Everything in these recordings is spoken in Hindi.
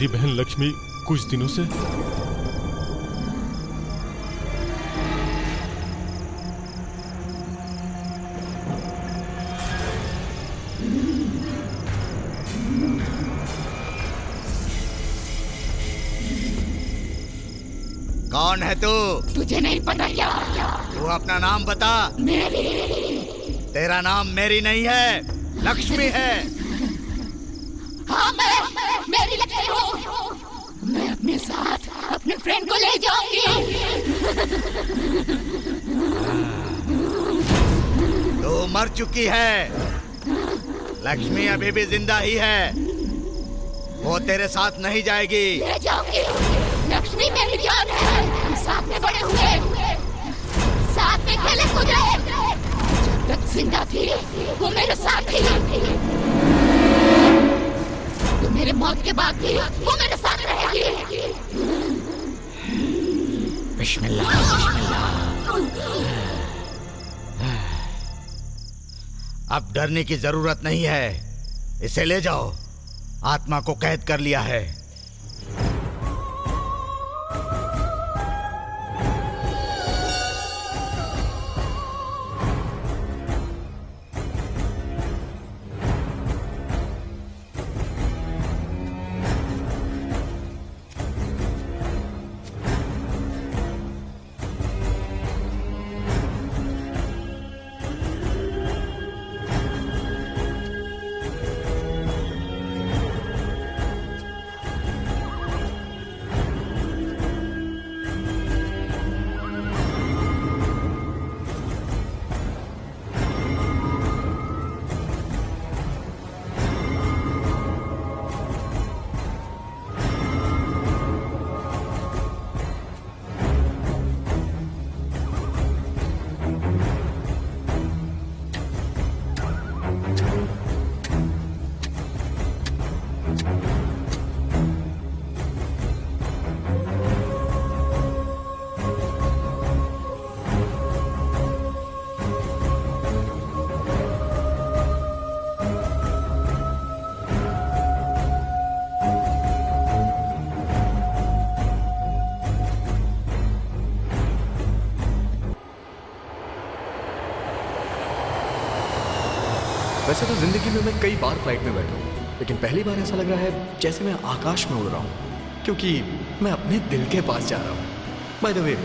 मेरी बहन लक्ष्मी कुछ दिनों से कौन है तू? तुझे नहीं पता क्या? तू अपना नाम बता। मेरी। तेरा नाम मेरी नहीं है, लक्ष्मी है। हाँ, मैं मेरी लक्ष्मी हूँ। मैं अपने साथ अपने फ्रेंड को ले जाऊंगी। तू मर चुकी है। लक्ष्मी अभी भी जिंदा ही है। वो तेरे साथ नहीं जाएगी। ले जाऊंगी। लक्ष्मी मेरी जान है। हम साथ में बड़े हुए, साथ में खेले कूदे। जब तक जिंदा थी वो मेरे साथ थी। तो मेरे मौत के बाद भी वो मेरे साथ रहेगी। बिस्मिल्लाह, बिस्मिल्लाह। अब डरने की जरूरत नहीं है। इसे ले जाओ। आत्मा को कैद कर लिया है। वैसे तो जिंदगी में मैं कई बार फ्लाइट में बैठा हूँ, लेकिन पहली बार ऐसा लग रहा है जैसे मैं आकाश में उड़ रहा हूँ, क्योंकि मैं अपने दिल के पास जा रहा हूँ। बाय द वे,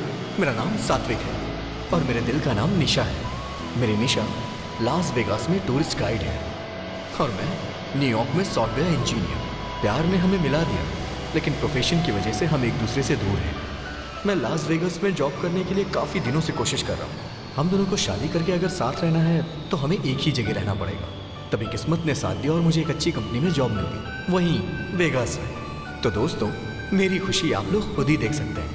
मेरा नाम सात्विक है और मेरे दिल का नाम निशा है। मेरी निशा लास वेगास में टूरिस्ट गाइड है और मैं न्यूयॉर्क में सॉफ्टवेयर इंजीनियर। प्यार ने हमें मिला दिया, लेकिन प्रोफेशन की वजह से हम एक दूसरे से दूर हैं। मैं लास वेगास में जॉब करने के लिए काफ़ी दिनों से कोशिश कर रहा हूँ। हम दोनों को शादी करके अगर साथ रहना है तो हमें एक ही जगह रहना पड़ेगा। तभी किस्मत ने साथ दिया और मुझे एक अच्छी कंपनी में जॉब मिल गई, वहीं वेगास में। तो दोस्तों, मेरी खुशी आप लोग खुद ही देख सकते हैं।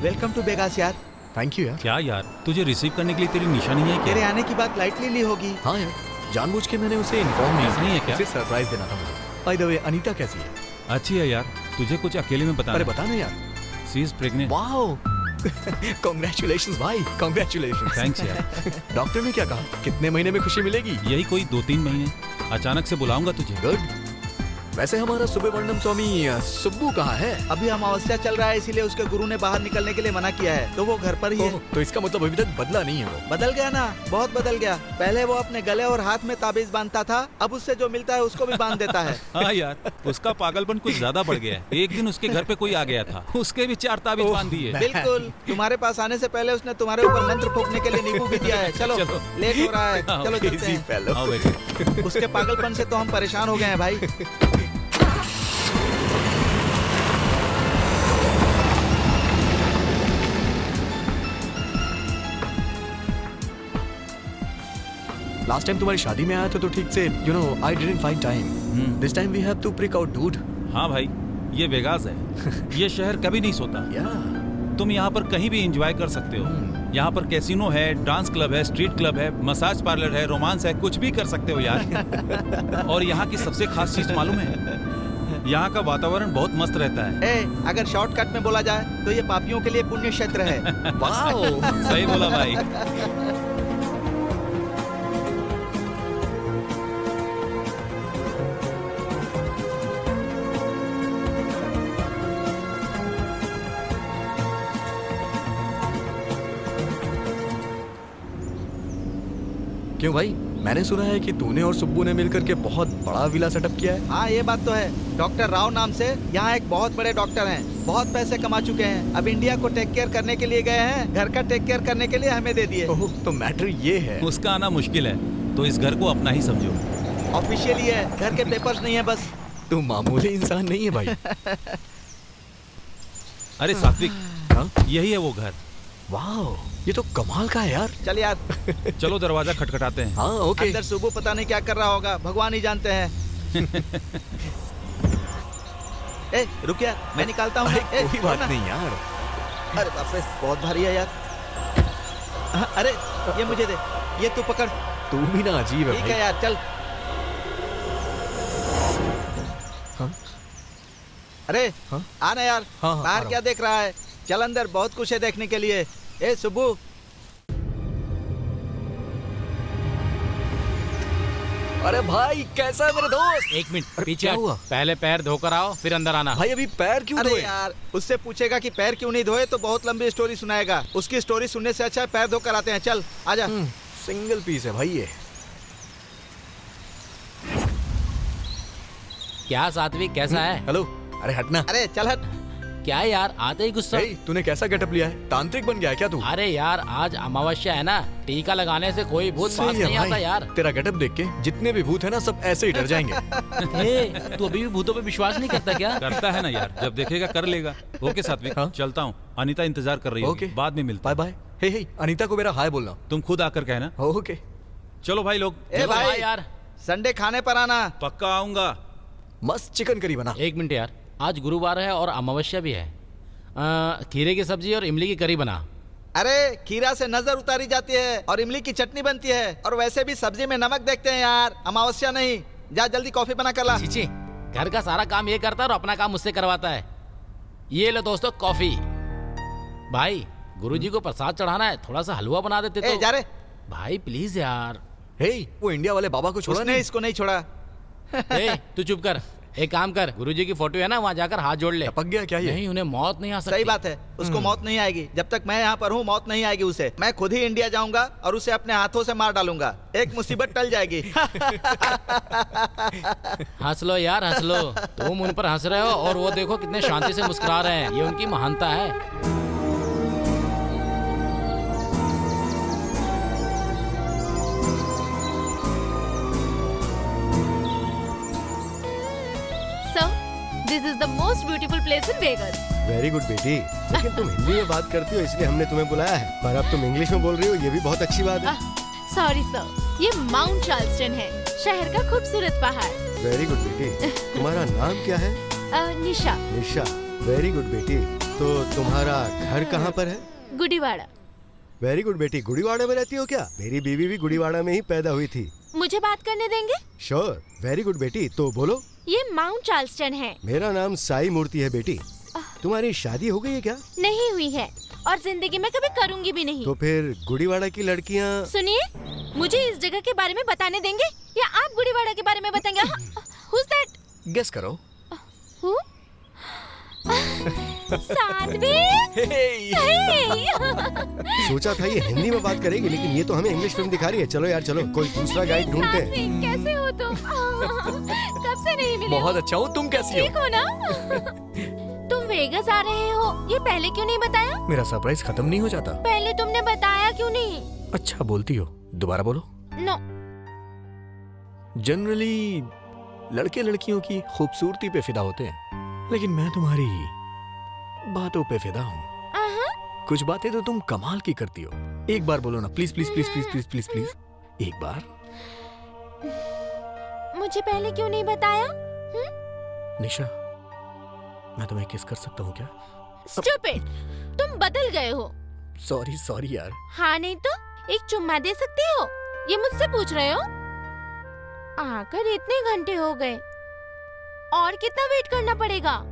वेलकम टू वेगास यार। थैंक यू यार। क्या यार, तुझे रिसीव करने के लिए तेरी निशा नहीं है क्या? तेरे आने की बात लाइटली ली होगी। हाँ यार, जानबूझ के मैंने उसे इन्फॉर्म नहीं है क्या? उसे सरप्राइज देना था मुझे। बाय द वे, अनीता कैसी है? अच्छी है यार, तुझे कुछ अकेले में बताना। अरे बताना यार। She is pregnant. Wow, congratulations भाई, कांग्रेचुलेशंस। थैंक्स यार। डॉक्टर ने क्या कहा, कितने महीने में खुशी मिलेगी? यही कोई 2-3 महीने। अचानक से बुलाऊंगा तुझे। गुड। वैसे हमारा सुब्रमण्यम स्वामी सुब्बू कहाँ है? अभी अमावस्या चल रहा है, इसीलिए उसके गुरु ने बाहर निकलने के लिए मना किया है, तो वो घर पर ही है। तो इसका मतलब अभी तक बदला नहीं है वो? बदल गया ना, बहुत बदल गया। पहले वो अपने गले और हाथ में ताबीज बांधता था, अब उससे जो मिलता है उसको भी बांध देता है। हाँ यार, उसका पागलपन कुछ ज्यादा बढ़ गया है। एक दिन उसके घर पे कोई आ गया था, उसके भी 4 ताबीज बांध दिए। बिल्कुल, तुम्हारे पास आने से पहले उसने तुम्हारे ऊपर मंत्र फूकने के लिए नींबू भी दिया है। चलो लेट हो रहा है, चलो चलते हैं। आओ बेटे। उसके पागलपन से तो हम परेशान हो गए हैं भाई। लास्ट टाइम तुम्हारी शादी में आया था तो ठीक से, you know, I didn't find time. This time we have to prick out dude. हाँ भाई, ये वेगास है। ये शहर कभी नहीं सोता। तुम यहाँ पर कहीं भी एंजॉय कर सकते हो। यहाँ पर कैसीनो है, डांस क्लब है, स्ट्रीट क्लब है, मसाज पार्लर है, रोमांस है, कुछ भी कर सकते हो यार। और यहाँ की सबसे खास चीज मालूम है, यहाँ का वातावरण बहुत मस्त रहता है। अगर शॉर्टकट में बोला जाए तो ये पापियों के लिए पुण्य क्षेत्र है। वाओ, सही बोला भाई। क्यों भाई, मैंने सुना है कि तूने और सुब्बू ने मिलकर के बहुत बड़ा विला सेटअप किया है। हाँ ये बात तो है। डॉक्टर राव नाम से यहाँ एक बहुत बड़े डॉक्टर हैं, बहुत पैसे कमा चुके हैं। अब इंडिया को टेक केयर करने के लिए गए हैं, घर का टेक केयर करने के लिए हमें दे दिए। ओह, तो मैटर ये है। उसका आना मुश्किल है, तो इस घर को अपना ही समझो। ऑफिशियली है, घर के पेपर्स नहीं है बस। तू मामूली इंसान नहीं है भाई। अरे सात्विक, हाँ? यही है वो घर। वाह, ये तो कमाल का है यार। चल यार चलो दरवाजा खटखटाते हैं। हाँ ओके। अंदर सुबह पता नहीं क्या कर रहा होगा, भगवान ही जानते हैं। ए रुक यार, मैं निकालता हूँ। कोई बात नहीं यार। अरे बाप रे, बहुत भारी है यार। हाँ, अरे ये मुझे दे, ये तू पकड़। तू भी ना अजीब है ठीक भाई। है यार, चल। हाँ? अरे हाँ? आना यार। हाँ, हाँ, आ बाहर रहा क्या देख रहा है, चल अंदर, बहुत कुछ है देखने के लिए। ए सुब्बू, अरे भाई कैसा है मेरे दोस्त? एक मिनट अरे, पीछे क्या हट। हुआ? पहले पैर धोकर आओ, फिर अंदर आना। भाई अभी पैर क्यों अरे धोए? यार उससे पूछेगा कि पैर क्यों नहीं धोए तो बहुत लंबी स्टोरी सुनाएगा। उसकी स्टोरी सुनने से अच्छा है पैर धो कर आते हैं। चल आजा। सिंगल पीस है भाई ये। क्या सात्विक, कैसा है? हेलो, अरे हटना। अरे चल हट। क्या यार, आते ही गुस्सा। hey, तूने कैसा गेटअप लिया है? तांत्रिक बन गया है क्या तू? अरे यार आज अमावस्या है ना, टीका लगाने से कोई भूत पास सही है नहीं आता भाई। यार। तेरा गेटअप देख के जितने भी भूत है ना सब ऐसे ही डर जाएंगे। ए, तू अभी भी भूतों पे विश्वास नहीं करता क्या? करता है ना यार, जब देखेगा कर लेगा। ओके सात्विक, हाँ? चलता हूँ। अनीता इंतजार कर रही है। ओके। बाद में मिलता बाय है। बाय। हे अनीता को मेरा हाय बोलना। तुम खुद आकर कहना। ओके। चलो भाई लोग, ए चलो भाई यार, संडे खाने पर आना। पक्का आऊंगा। मस्त चिकन करी बना। एक मिनट यार, आज गुरुवार है और अमावस्या भी है। खीरे की सब्जी और इमली की करी बना। अरे खीरा से नजर उतारी जाती है और इमली की चटनी बनती है, और वैसे भी सब्जी में नमक देखते हैं यार, अमावस्या नहीं। जा जल्दी कॉफी बना कर ला। चीची, घर का सारा काम ये करता है और अपना काम मुझसे करवाता है। ये लो दोस्तों कॉफी। भाई गुरुजी को प्रसाद चढ़ाना है, थोड़ा सा हलवा बना देते ए तो। जा रे। भाई प्लीज यार। हे वो इंडिया वाले बाबा को छोड़ा उसने नहीं? इसको नहीं छोड़ा। ए, तू चुप कर। एक काम कर, गुरुजी की फोटो है ना, वहाँ जाकर हाथ जोड़ ले। टपक गया क्या ये? नहीं, उन्हें मौत नहीं आ सकती। सही बात है, उसको मौत नहीं आएगी। जब तक मैं यहाँ पर हूँ मौत नहीं आएगी उसे। मैं खुद ही इंडिया जाऊंगा और उसे अपने हाथों से मार डालूंगा। एक मुसीबत टल जाएगी। हंस लो यार, हंस लो। तुम उन पर हंस रहे हो और वो देखो कितने शांति से मुस्कुरा रहे हैं। ये उनकी महानता है। So, this is the most beautiful place in Vegas. Very good बेटी। लेकिन तुम हिंदी में बात करती हो इसलिए हमने तुम्हें बुलाया है, पर अब तुम इंग्लिश में बोल रही हो, ये भी बहुत अच्छी बात है। सॉरी सर, ये माउंट चार्ल्सटन है, शहर का खूबसूरत पहाड़। वेरी गुड बेटी। तुम्हारा नाम क्या है? निशा। निशा। वेरी गुड बेटी। तो तुम्हारा घर कहाँ पर है? गुड़ीवाड़ा। वेरी गुड बेटी। गुड़ीवाड़ा में रहती हो क्या? मेरी बीवी भी गुड़ीवाड़ा में ही पैदा हुई थी। मुझे बात करने देंगे? श्योर। वेरी गुड बेटी, तो बोलो। ये माउंट चार्ल्सटन है। मेरा नाम साई मूर्ति है बेटी। तुम्हारी शादी हो गई है क्या? नहीं हुई है और जिंदगी में कभी करूंगी भी नहीं। तो फिर गुड़ीवाड़ा की लड़कियाँ। सुनिए, मुझे इस जगह के बारे में बताने देंगे या आप गुड़ीवाड़ा के बारे में बताएंगे? Who's that? गेस करो। Who? सात्विक। Hey! सोचा था ये हिंदी में बात करेगी, लेकिन ये तो हमें इंग्लिश फिल्म दिखा रही है। चलो यार चलो, कोई दूसरा गाइड ढूंढते हैं। सात्विक, कैसे हो तुम? कब से नहीं मिले? बहुत अच्छा हूँ, तुम कैसी ठीक हो? हो ना? तुम वेगास आ रहे हो, ये पहले क्यों नहीं बताया? मेरा सरप्राइज खत्म नहीं हो जाता? पहले तुमने बताया क्यों नहीं? अच्छा बोलती हो, दोबारा बोलो। नो। जनरली लड़के लड़कियों की खूबसूरती पे फिदा होते हैं, लेकिन मैं तुम्हारी बातों पे फिदा हूँ। कुछ बातें तो तुम कमाल की करती हो। एक बार बोलो ना please please please please please please please. एक बार। मुझे पहले क्यों नहीं बताया? निशा, मैं तुम्हें किस कर सकता हूँ क्या? स्टूपिड, तुम बदल गए हो। सॉरी सॉरी यार। हाँ नहीं तो एक चुम्मा दे सकते हो? ये मुझसे पूछ रहे हो? आकर इतने घंटे हो गए, और कितना वेट करना पड़ेगा?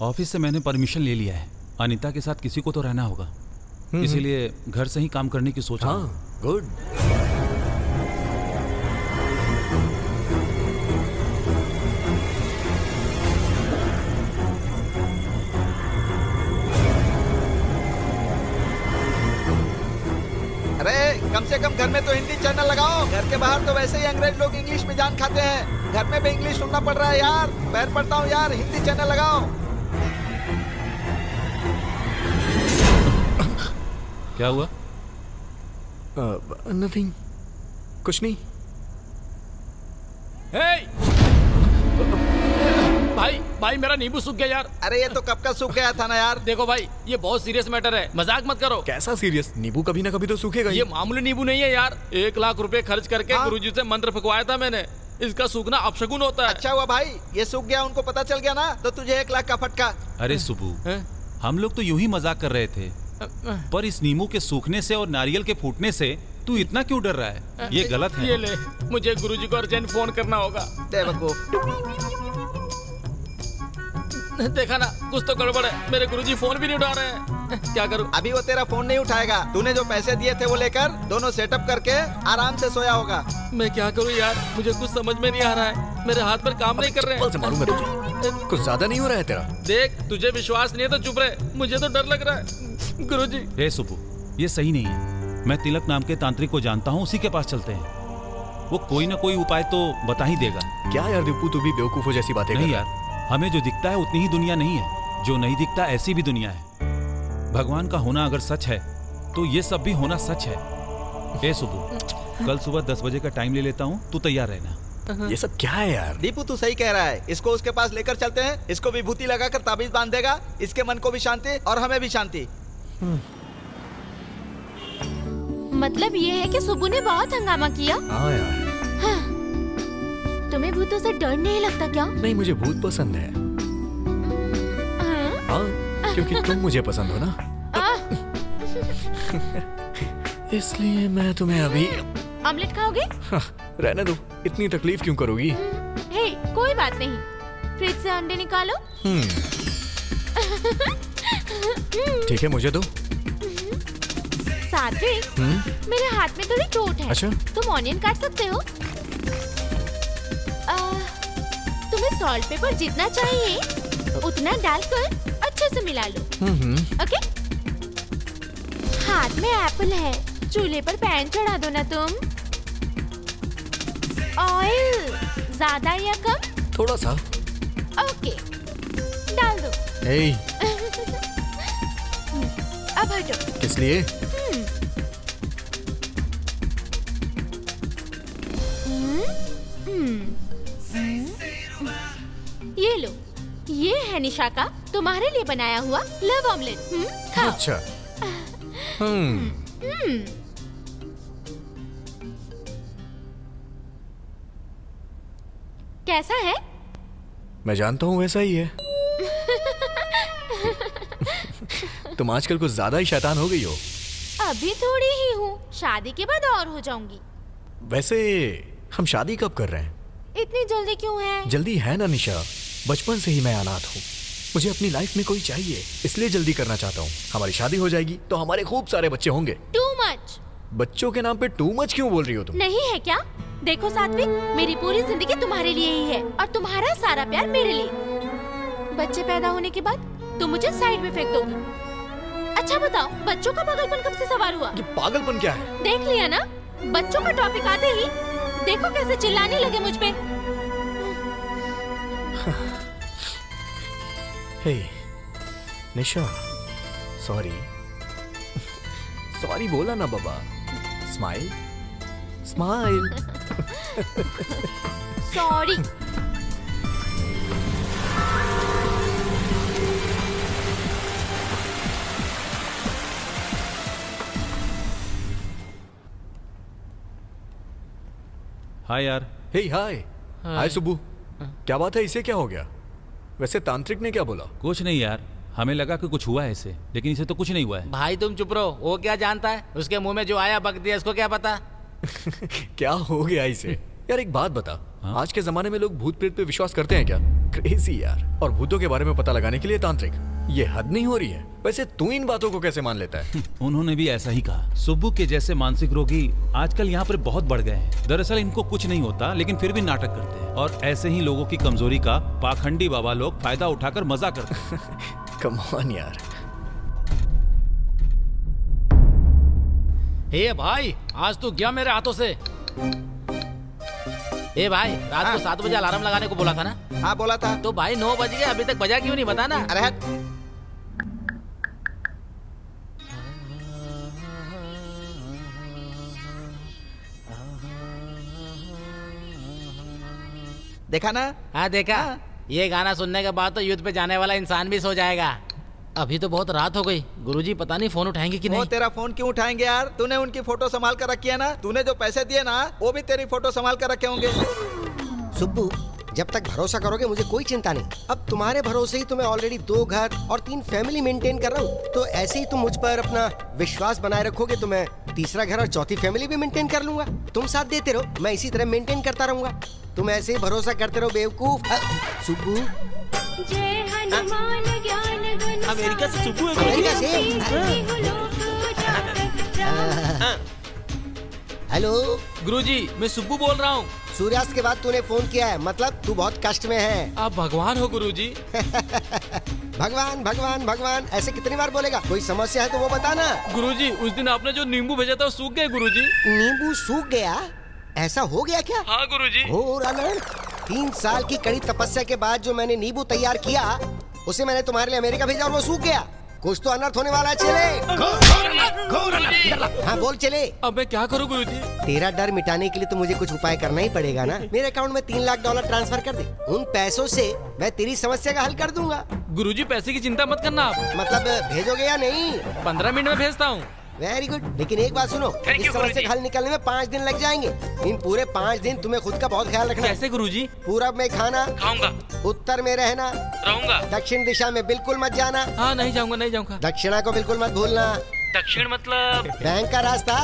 ऑफिस से मैंने परमिशन ले लिया है। अनीता के साथ किसी को तो रहना होगा, इसीलिए घर से ही काम करने की सोच रहा हूं। हाँ, गुड। अरे कम से कम घर में तो हिंदी चैनल लगाओ। घर के बाहर तो वैसे ही अंग्रेज लोग इंग्लिश में जान खाते हैं, घर में भी इंग्लिश सुनना पड़ रहा है यार। पैर पड़ता हूँ यार, हिंदी चैनल लगाओ। क्या हुआ? नथिंग, कुछ नहीं। भाई भाई मेरा नींबू सूख गया यार। अरे ये तो कब का सूख गया था ना यार। देखो भाई, ये बहुत सीरियस मैटर है, मजाक मत करो। कैसा सीरियस? नींबू कभी ना कभी तो सूखेगा ही। ये मामूली नींबू नहीं है यार। 1 लाख रुपए खर्च करके हाँ? गुरुजी से मंत्र फंकवाया था मैंने। इसका सूखना अपशगुन होता है। अच्छा हुआ भाई ये सूख गया, उनको पता चल गया ना, तो तुझे 1 लाख का फटका। अरे सुबू, हम लोग तो यूं ही मजाक कर रहे थे, पर इस नींबू के सूखने से और नारियल के फूटने से तू इतना क्यों डर रहा है? ये गलत है। ये ले, मुझे गुरुजी को अर्जेंट फोन करना होगा। बेवकूफ। देखा ना, कुछ तो गड़बड़ है। मेरे गुरुजी फोन भी नहीं उठा रहे हैं। क्या करूं? अभी वो तेरा फोन नहीं उठाएगा। तूने जो पैसे दिए थे वो लेकर दोनों सेटअप करके आराम से सोया होगा। मैं क्या करूं यार, मुझे कुछ समझ में नहीं आ रहा है। मेरे हाथ पर काम नहीं कर रहे चप्पल से मारूंगा तुझे। कुछ ज्यादा नहीं हो रहा है तेरा? देख, तुझे विश्वास नहीं है तो चुप रहे, मुझे तो डर लग रहा है। गुरुजी, हे सुबू, ये सही नहीं है। मैं तिलक नाम के तांत्रिक को जानता हूँ, उसी के पास चलते हैं। वो कोई ना कोई उपाय तो बता ही देगा। क्या यार दीपू, तू भी बेवकूफों जैसी बातें नहीं कर यार, हमें जो दिखता है उतनी ही दुनिया नहीं है, जो नहीं दिखता ऐसी भी दुनिया है। भगवान का होना अगर सच है तो ये सब भी होना सच है। ए सुबह, कल सुबह 10 बजे का टाइम ले लेता हूँ, तू तैयार रहना। ये सब क्या है यार? दीपू तू सही कह रहा है, इसको उसके पास लेकर चलते हैं। इसको विभूति लगाकर ताबीज बांध देगा, इसके मन को भी शांति और हमें भी शांति। मतलब ये है कि सुबू ने बहुत हंगामा किया। हाँ यार। तुम्हें भूतों से डर नहीं लगता क्या? नहीं, मुझे भूत पसंद है। हाँ, क्योंकि तुम मुझे पसंद हो ना। इसलिए मैं तुम्हें अभी ऑमलेट खाओगे? रहने दो, इतनी तकलीफ क्यों करोगी? हे, कोई बात नहीं, फ्रिज से अंडे निकालो। ठीक है, मुझे दो। सात्विक, मेरे हाथ में थोड़ी चोट है। अच्छा? तुम ऑनियन काट सकते हो? तुम्हें सॉल्ट पेपर जितना चाहिए उतना डालकर अच्छे से मिला लो। ओके? हाथ में एप्पल है, चूल्हे पर पैन चढ़ा दो ना तुम। ऑयल ज्यादा या कम? थोड़ा सा। ओके, डाल दो। ए, अब हटो। किस लिए? ये लो, ये है निशा का तुम्हारे लिए बनाया हुआ लव ऑमलेट। खाओ। अच्छा। कैसा है? मैं जानता हूँ वैसा ही है। तुम आजकल कुछ ज्यादा ही शैतान हो गई हो। अभी थोड़ी ही हूँ, शादी के बाद और हो जाऊंगी। वैसे हम शादी कब कर रहे हैं? इतनी जल्दी क्यों है? जल्दी है ना निशा, बचपन से ही मैं अनाथ हूँ। मुझे अपनी लाइफ में कोई चाहिए, इसलिए जल्दी करना चाहता हूँ। हमारी शादी हो जाएगी तो हमारे खूब सारे बच्चे होंगे। Too much. बच्चों के नाम पे टू मच क्यों बोल रही हो तुम? नहीं है क्या? देखो सात्विक, मेरी पूरी जिंदगी तुम्हारे लिए ही है और तुम्हारा सारा प्यार मेरे लिए। बच्चे पैदा होने के बाद तुम मुझे साइड में फेंक दोगी। अच्छा बताओ, बच्चों का पागलपन कब से सवार हुआ? ये पागलपन क्या है? देख लिया ना, बच्चों का टॉपिक आते ही देखो कैसे चिल्लाने लगे मुझ पे। हे निशा, सॉरी। सॉरी बोला ना बाबा। Smile smile. सॉरी। हाय यार। हे हाय। हाय सुबू, क्या बात है? इसे क्या हो गया? वैसे तांत्रिक ने क्या बोला? कुछ नहीं यार, हमें लगा कि कुछ हुआ है इसे, लेकिन इसे तो कुछ नहीं हुआ है। भाई तुम चुप रहो, वो क्या जानता है? उसके मुंह में जो आया बक दिया, इसको क्या पता? क्या हो गया इसे? यार एक बात बता, हाँ? आज के जमाने में लोग भूत प्रेत पे विश्वास करते हैं क्या? क्रेजी यार। और भूतों के बारे में पता लगाने के लिए तांत्रिक, ये हद नहीं हो रही है? वैसे तू इन बातों को कैसे मान लेता है? उन्होंने भी ऐसा ही कहा। सुब्बू के जैसे मानसिक रोगी आजकल यहाँ पर बहुत बढ़ गए हैं। दरअसल इनको कुछ नहीं होता, लेकिन फिर भी नाटक करते हैं, और ऐसे ही लोगों की कमजोरी का पाखंडी बाबा लोग फायदा उठाकर मजा करते हैं। कम ऑन यार। हे भाई, आज तू गया मेरे हाथों से। ए भाई, रात को 7 बजे अलार्म लगाने को बोला था ना? हाँ बोला था। तो भाई 9 बज गए, अभी तक बजा क्यों नहीं, बता ना। अरे हट। देखा ना? हाँ देखा। ये गाना सुनने के बाद तो युद्ध पे जाने वाला इंसान भी सो जाएगा। अभी तो बहुत रात हो गई, गुरुजी पता नहीं फोन उठाएंगे कि वो नहीं। तेरा फोन क्यों उठाएंगे यार? तूने उनकी फोटो संभाल कर रखी है ना? तूने जो पैसे दिए ना, वो भी तेरी फोटो संभाल कर रखे होंगे। सुब्बू, जब तक भरोसा करोगे मुझे कोई चिंता नहीं। अब तुम्हारे भरोसे ही तो मैं ऑलरेडी 2 घर और 3 फैमिली मेंटेन कर रहा हूँ। तो ऐसे ही तुम मुझ पर अपना विश्वास बनाए रखोगे तो मैं 3रा घर और 4थी फैमिली भी मेंटेन कर लूंगा। तुम साथ देते रहो, मैं इसी तरह मेंटेन करता रहूंगा। तुम ऐसे ही भरोसा करते रहो बेवकूफ। सुब्बू, अमेरिका से सुब्बू है। अमेरिका से? हेलो गुरुजी, मैं सुब्बू बोल रहा हूँ। सूर्यास्त के बाद तूने फोन किया है, मतलब तू बहुत कष्ट में है। आप भगवान हो गुरुजी। भगवान भगवान भगवान ऐसे कितनी बार बोलेगा? कोई समस्या है तो वो बता ना। गुरुजी, उस दिन आपने जो नींबू भेजा था वो सूख गए गुरुजी। नींबू सूख गया? ऐसा हो गया क्या? हाँ गुरुजी। घोर अनर्थ। 3 साल की कड़ी तपस्या के बाद जो मैंने नींबू तैयार किया, उसे मैंने तुम्हारे लिए अमेरिका भेजा और वो सूख गया। कुछ तो अनर्थ होने वाला है। चले। हाँ बोल चले। अब मैं क्या करूँ गुरुजी? तेरा डर मिटाने के लिए तो मुझे कुछ उपाय करना ही पड़ेगा ना। मेरे अकाउंट में $3 लाख ट्रांसफर कर दे। उन पैसों से मैं तेरी समस्या का हल कर दूंगा। गुरुजी, पैसे की चिंता मत करना आप। मतलब भेजोगे या नहीं? 15 मिनट में भेजता हूँ। Very good. लेकिन एक बात सुनो, इस समस्या का हल निकलने में 5 दिन लग जाएंगे। इन पूरे 5 दिन तुम्हें खुद का बहुत ख्याल रखना है। कैसे गुरुजी? पूरब में खाना खाऊंगा, उत्तर में रहना, रहूंगा, दक्षिण दिशा में बिल्कुल मत जाना। हाँ नहीं जाऊंगा, नहीं जाऊंगा। दक्षिणा को बिल्कुल मत भूलना। दक्षिण मतलब? बैंक का रास्ता,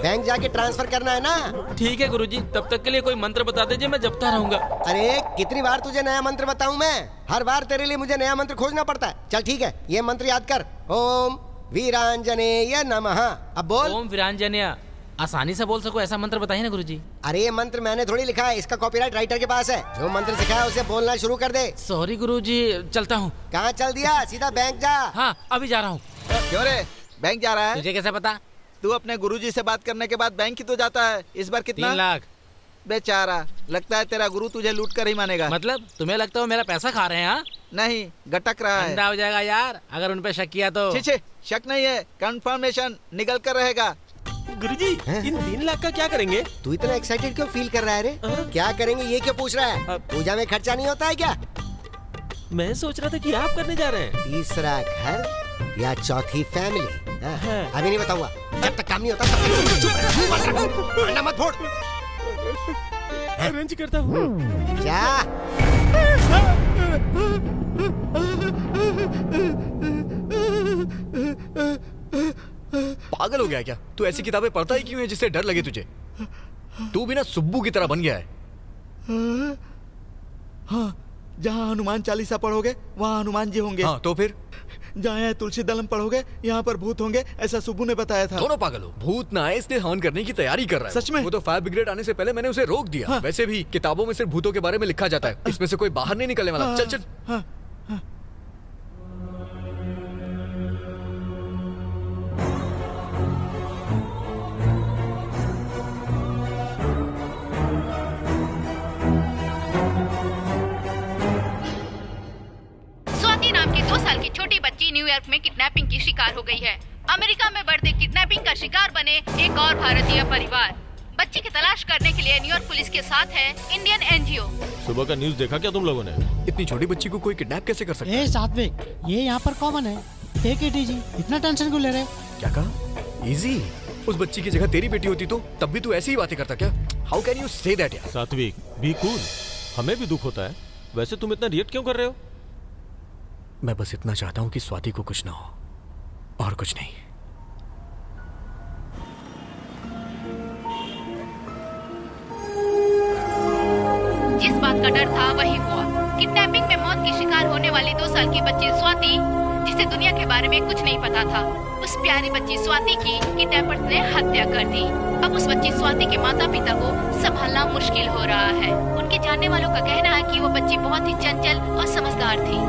बैंक जाके ट्रांसफर करना है ना। ठीक है गुरुजी, तब तक के लिए कोई मंत्र बता दीजिए, मैं जपता रहूंगा। अरे कितनी बार तुझे नया मंत्र बताऊं मैं? हर बार तेरे लिए मुझे नया मंत्र खोजना पड़ता है। चल ठीक है, ये मंत्र याद कर। ओम वीरांजनेय नमः। अब बोल। ओम वीरांजनेय। आसानी से बोल सको ऐसा मंत्र बताइए ना गुरुजी। अरे ये मंत्र मैंने थोड़ी लिखा है, इसका कॉपीराइट राइटर के पास है। जो मंत्र सिखाया उसे बोलना शुरू कर दे। सॉरी गुरुजी, चलता हूँ। कहाँ चल दिया? सीधा बैंक जा। हाँ अभी जा रहा हूँ। क्यों रे, बैंक जा रहा है? तुझे कैसे पता? तू अपने गुरुजी से बात करने के बाद बैंक ही तो जाता है। इस बार कितना? 3 लाख। बेचारा, लगता है तेरा गुरु तुझे लूट कर ही मानेगा। मतलब तुम्हें लगता है मेरा पैसा खा रहे हैं? हाँ नहीं, गटक रहा है। अंधा हो जाएगा यार अगर उन पे शक किया तो। छे छे, शक नहीं है, कंफर्मेशन निकल कर रहेगा। गुरुजी, इन 3 लाख का क्या करेंगे? तू इतना एक्साइटेड क्यों फील कर रहा है रे? क्या करेंगे ये क्यों पूछ रहा है? पूजा में खर्चा नहीं होता है क्या? मैं सोच रहा था कि आप करने जा रहे हैं। 3रा घर या 4थी फैमिली? अभी नहीं बताऊंगा। जब तक काम नहीं होता तब तक चुप रह। मुंह बंद रख, अंडा मत फोड़। अरेंज करता हूँ। क्या? पागल हो गया क्या? तू ऐसी किताबें पढ़ता ही क्यों है जिससे डर लगे तुझे? तू भी ना सुब्बू की तरह बन गया है। हाँ, जहाँ हनुमान चालीसा पढ़ोगे वहाँ हनुमान जी होंगे। हाँ तो फिर? जहाँ तुलसी दलम पढ़ोगे यहाँ पर भूत होंगे, ऐसा सुब्बू ने बताया था। दोनों पागल हो। भूत ना आए इसलिए हवन करने की तैयारी कर रहा है। सच में? वो तो फायर ब्रिगेड आने से पहले मैंने उसे रोक दिया। हाँ। वैसे भी किताबों में सिर्फ भूतों के बारे में लिखा जाता है, इसमें से कोई बाहर नहीं निकलने वाला। हाँ। चल चल। हाँ। हाँ। स्वाति नाम की 2 साल की छोटी बच्ची न्यूयॉर्क में किडनैपिंग की शिकार हो गई है। अमेरिका में बढ़ते किडनैपिंग का शिकार बने एक और भारतीय परिवार। बच्ची की तलाश करने के लिए न्यूयॉर्क पुलिस के साथ है इंडियन एनजीओ। सुबह का न्यूज़ देखा क्या तुम लोगों ने? इतनी छोटी बच्ची को कोई किडनैप कैसे कर सकता है? सात्विक, ये यहाँ पर कॉमन है। टेक इट इजी, इतना टेंशन क्यों ले रहे? क्या कहा? इजी? उस बच्ची की जगह तेरी बेटी होती तो तब भी तू ऐसी ही बातें करता क्या? How can you say that यार? सात्विक, बी कूल। हमें भी दुख होता है। वैसे तुम इतना रिएक्ट क्यों कर रहे हो? मैं बस इतना चाहता हूँ कि स्वाति को कुछ ना हो, और कुछ नहीं। जिस बात का डर था वही हुआ। किडनैपिंग में होने वाली 2 साल की बच्ची स्वाति, जिसे दुनिया के बारे में कुछ नहीं पता था, उस प्यारी बच्ची स्वाति की किडनैपर्स ने हत्या कर दी। अब उस बच्ची स्वाति के माता पिता को संभालना मुश्किल हो रहा है। उनके जानने वालों का कहना है कि वो बच्ची बहुत ही चंचल और समझदार थी।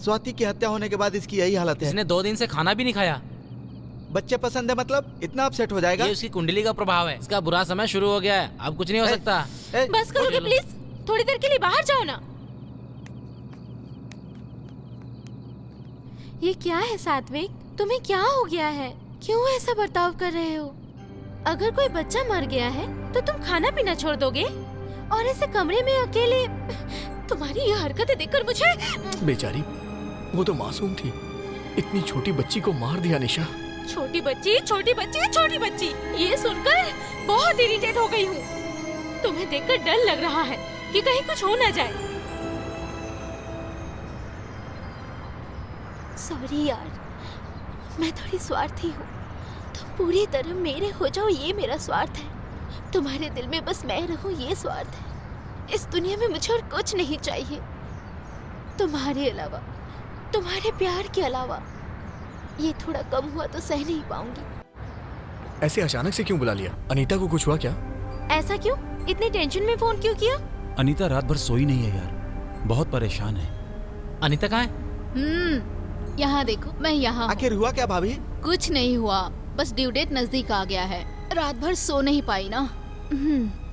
स्वाति की हत्या होने के बाद इसकी यही हालत है। इसने 2 दिन से खाना भी नहीं खाया। बच्चे पसंद है मतलब इतना अपसेट हो जाएगा? ये उसकी कुंडली का प्रभाव है। इसका बुरा समय शुरू हो गया है, अब कुछ नहीं हो सकता। बस करोगे प्लीज? थोड़ी देर के लिए बाहर जाओ ना। ये क्या है सात्विक, तुम्हें क्या हो गया है? क्यों ऐसा बर्ताव कर रहे हो? अगर कोई बच्चा मर गया है तो तुम खाना पीना छोड़ दोगे और ऐसे कमरे में अकेले? तुम्हारी ये हरकतें देखकर मुझे... बेचारी, वो तो मासूम थी, इतनी छोटी बच्ची को मार दिया निशा। छोटी बच्ची, छोटी बच्ची, छोटी बच्ची, ये सुनकर बहुत इरिटेट हो गई हूँ। तुम्हें देखकर डर लग रहा है कि कहीं कुछ हो ना जाए। सॉरी यार, मैं थोड़ी स्वार्थी हूँ। तुम पूरी तरह मेरे हो जाओ, ये मेरा स्वार्थ है। तुम्हारे दिल में बस मैं रहूँ, ये स्वार्थ है। इस दुनिया में मुझे और कुछ नहीं चाहिए तुम्हारे अलावा, तुम्हारे प्यार के अलावा। ये थोड़ा कम हुआ तो सह नहीं पाऊंगी। ऐसे अचानक से क्यों बुला लिया? अनीता को कुछ हुआ क्या? ऐसा क्यों? इतनी टेंशन में फोन क्यों किया? अनीता रात भर सोई नहीं है यार, बहुत परेशान है। अनीता कहाँ है? यहाँ देखो, मैं यहाँ। आखिर हुआ क्या भाभी? कुछ नहीं हुआ, बस ड्यू डेट नजदीक आ गया है। रात भर सो नहीं पाई ना।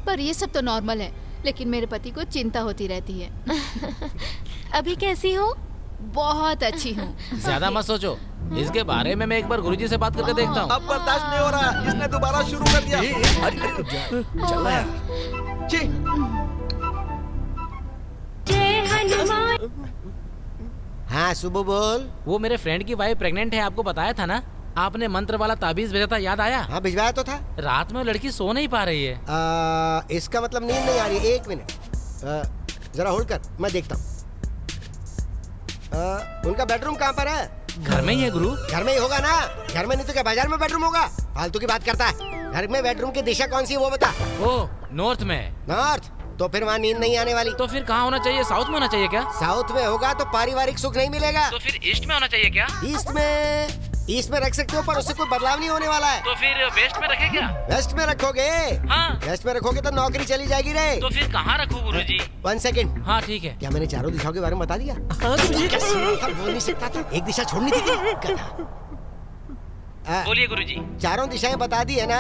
पर ये सब तो नॉर्मल है, लेकिन मेरे पति को चिंता होती रहती है। अभी कैसी हो? बहुत अच्छी हूँ। ज्यादा मत सोचो, इसके बारे में मैं एक बार गुरुजी से बात करके देखता हूँ। अब बर्दाश्त नहीं हो रहा, इसने दोबारा शुरू कर दिया। चल रहा है। छी। हाँ सुबह बोल। वो मेरे फ्रेंड की वाइफ प्रेग्नेंट है, आपको बताया था ना? आपने मंत्र वाला ताबीज भेजा था, याद आया? हाँ भिजवाया तो था। रात में लड़की सो नहीं पा रही है। इसका मतलब नींद नहीं आ रही। एक मिनट, जरा होल्ड कर, मैं देखता हूँ। उनका बेडरूम कहाँ पर है? घर में ही है गुरु। घर में ही होगा ना, घर में नहीं तो क्या बाजार में बेडरूम होगा? फालतू की बात करता है। घर में बेडरूम की दिशा कौन सी है वो बता। ओ, नॉर्थ में। नॉर्थ? तो फिर वहाँ नींद नहीं आने वाली। तो फिर कहाँ होना चाहिए? साउथ में होना चाहिए क्या? साउथ में होगा तो पारिवारिक सुख नहीं मिलेगा। तो फिर ईस्ट में होना चाहिए क्या? ईस्ट में रख सकते हो, पर उससे कोई बदलाव नहीं होने वाला है। तो फिर वेस्ट में रखे क्या? वेस्ट में रखोगे? हाँ। वेस्ट में रखोगे तो नौकरी चली जाएगी रे। तो फिर कहाँ रखूँ गुरुजी? 1 सेकंड। हाँ ठीक है। क्या मैंने चारों दिशाओं के बारे में बता दिया? बोल नहीं सकता था, एक दिशा छोड़नी थी। बोलिए गुरुजी। चारों दिशाएं बता दी है ना,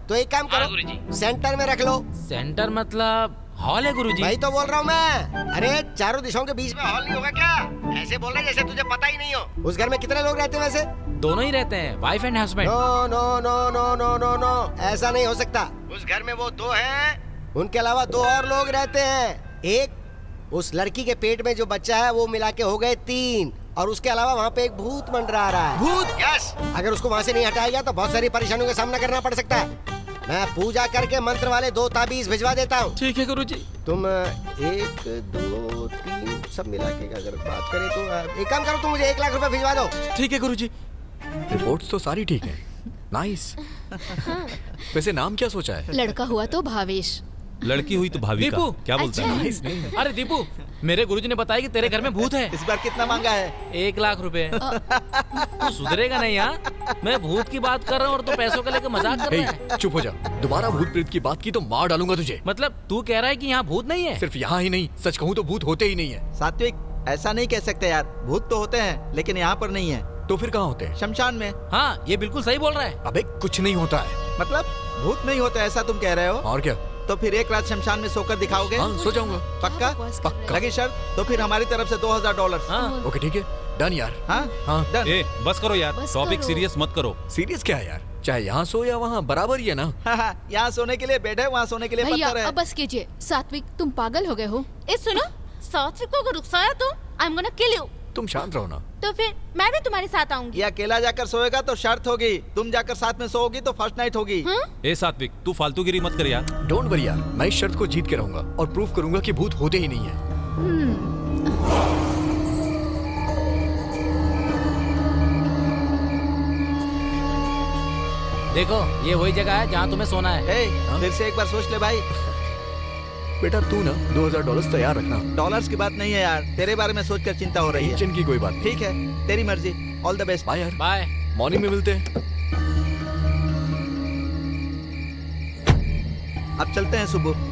तो एक काम करो, गुरुजी। सेंटर में रख लो। सेंटर मतलब हॉल है गुरुजी? वही तो बोल रहा हूँ मैं। अरे चारों दिशाओं के बीच में हॉल नहीं होगा क्या? ऐसे बोल रहे जैसे तुझे पता ही नहीं हो। उस घर में कितने लोग रहते हैं वैसे? दोनों ही रहते हैं, wife and husband. No no no no no no no, ऐसा नहीं हो सकता। उस घर में वो 2 हैं, उनके अलावा 2 और लोग रहते हैं। एक उस लड़की के पेट में जो बच्चा है वो मिला के हो गए 3, और उसके अलावा वहाँ पे एक भूत मंडरा रहा है। भूत? यस। अगर उसको वहाँ से नहीं हटाया गया तो बहुत सारी परेशानियों का सामना करना पड़ सकता है। मैं पूजा करके मंत्र वाले 2 ताबीज भिजवा देता हूँ। ठीक है गुरुजी। तुम 1 2 3 सब मिला के अगर बात करें तो एक काम करो, तुम मुझे 1 लाख रुपए भिजवा दो। ठीक है गुरुजी। रिपोर्ट्स तो सारी ठीक है। नाइस। वैसे नाम क्या सोचा है? लड़का हुआ तो भावेश, लड़की हुई तो भाविका। दीपू। क्या बोलता है? Nice name. अरे दीपू, मेरे गुरुजी ने बताया कि तेरे घर में भूत है। इस बार कितना मांगा है? 1 लाख रुपए। तू सुधरेगा नहीं यार? मैं भूत की बात कर रहा हूँ और तू पैसों को लेकर मजाक कर रहा है। चुप हो जा, दोबारा भूत प्रेत की बात की तो मार डालूंगा तुझे। मतलब तू कह रहा है कि यहाँ भूत नहीं है? सिर्फ यहाँ ही नहीं, सच कहूँ तो भूत होते ही नहीं है। सात्विक, ऐसा नहीं कह सकते यार। भूत तो होते हैं, लेकिन यहाँ पर नहीं है। तो फिर कहाँ होते हैं? शमशान में। हाँ, ये बिल्कुल सही बोल रहा है। अबे कुछ नहीं होता है। मतलब भूत नहीं होता ऐसा तुम कह रहे हो? और क्या? तो फिर 1 रात शमशान में सोकर दिखाओगे? हाँ, सो जाऊंगा। पक्का? पक्का। लगी शर्त? तो फिर हमारी तरफ से $2000। हाँ। ओके ठीक है, डन यार। हाँ हाँ डन। ए बस करो यार, बस टॉपिक करो। सीरियस मत करो। सीरियस क्या है यार, चाहे यहाँ सो या वहाँ बराबर ही है ना। यहाँ सोने के लिए बेड है, वहाँ सोने के लिए भैया पत्थर है। अब बस कीजिए। सात्विक तुम पागल हो गए हो। ए सुनो, सात्विक को अगर रुकसाया तो I am gonna kill you. तुम शांत रहो ना। तो फिर मैं भी तुम्हारे साथ आऊंगी। ये अकेला जाकर सोएगा तो शर्त होगी, तुम जाकर साथ में सोओगी तो फर्स्ट नाइट होगी। ए सात्विक तू फालतूगिरी मत कर यार। डोंट वरी यार, मैं इस शर्त को जीत के रहूंगा और प्रूव करूंगा कि भूत होते ही नहीं है। देखो ये वही जगह है जहाँ तुम्हें सोना है। फिर से एक बार सोच ले भाई। बेटा तू ना $2000 तैयार रखना। डॉलर्स की बात नहीं है यार, तेरे बारे में सोचकर चिंता हो रही है। टेंशन की कोई बात। ठीक है, तेरी मर्जी। All the best. बाय यार। बाय। मॉर्निंग में मिलते हैं। अब चलते हैं सुबह।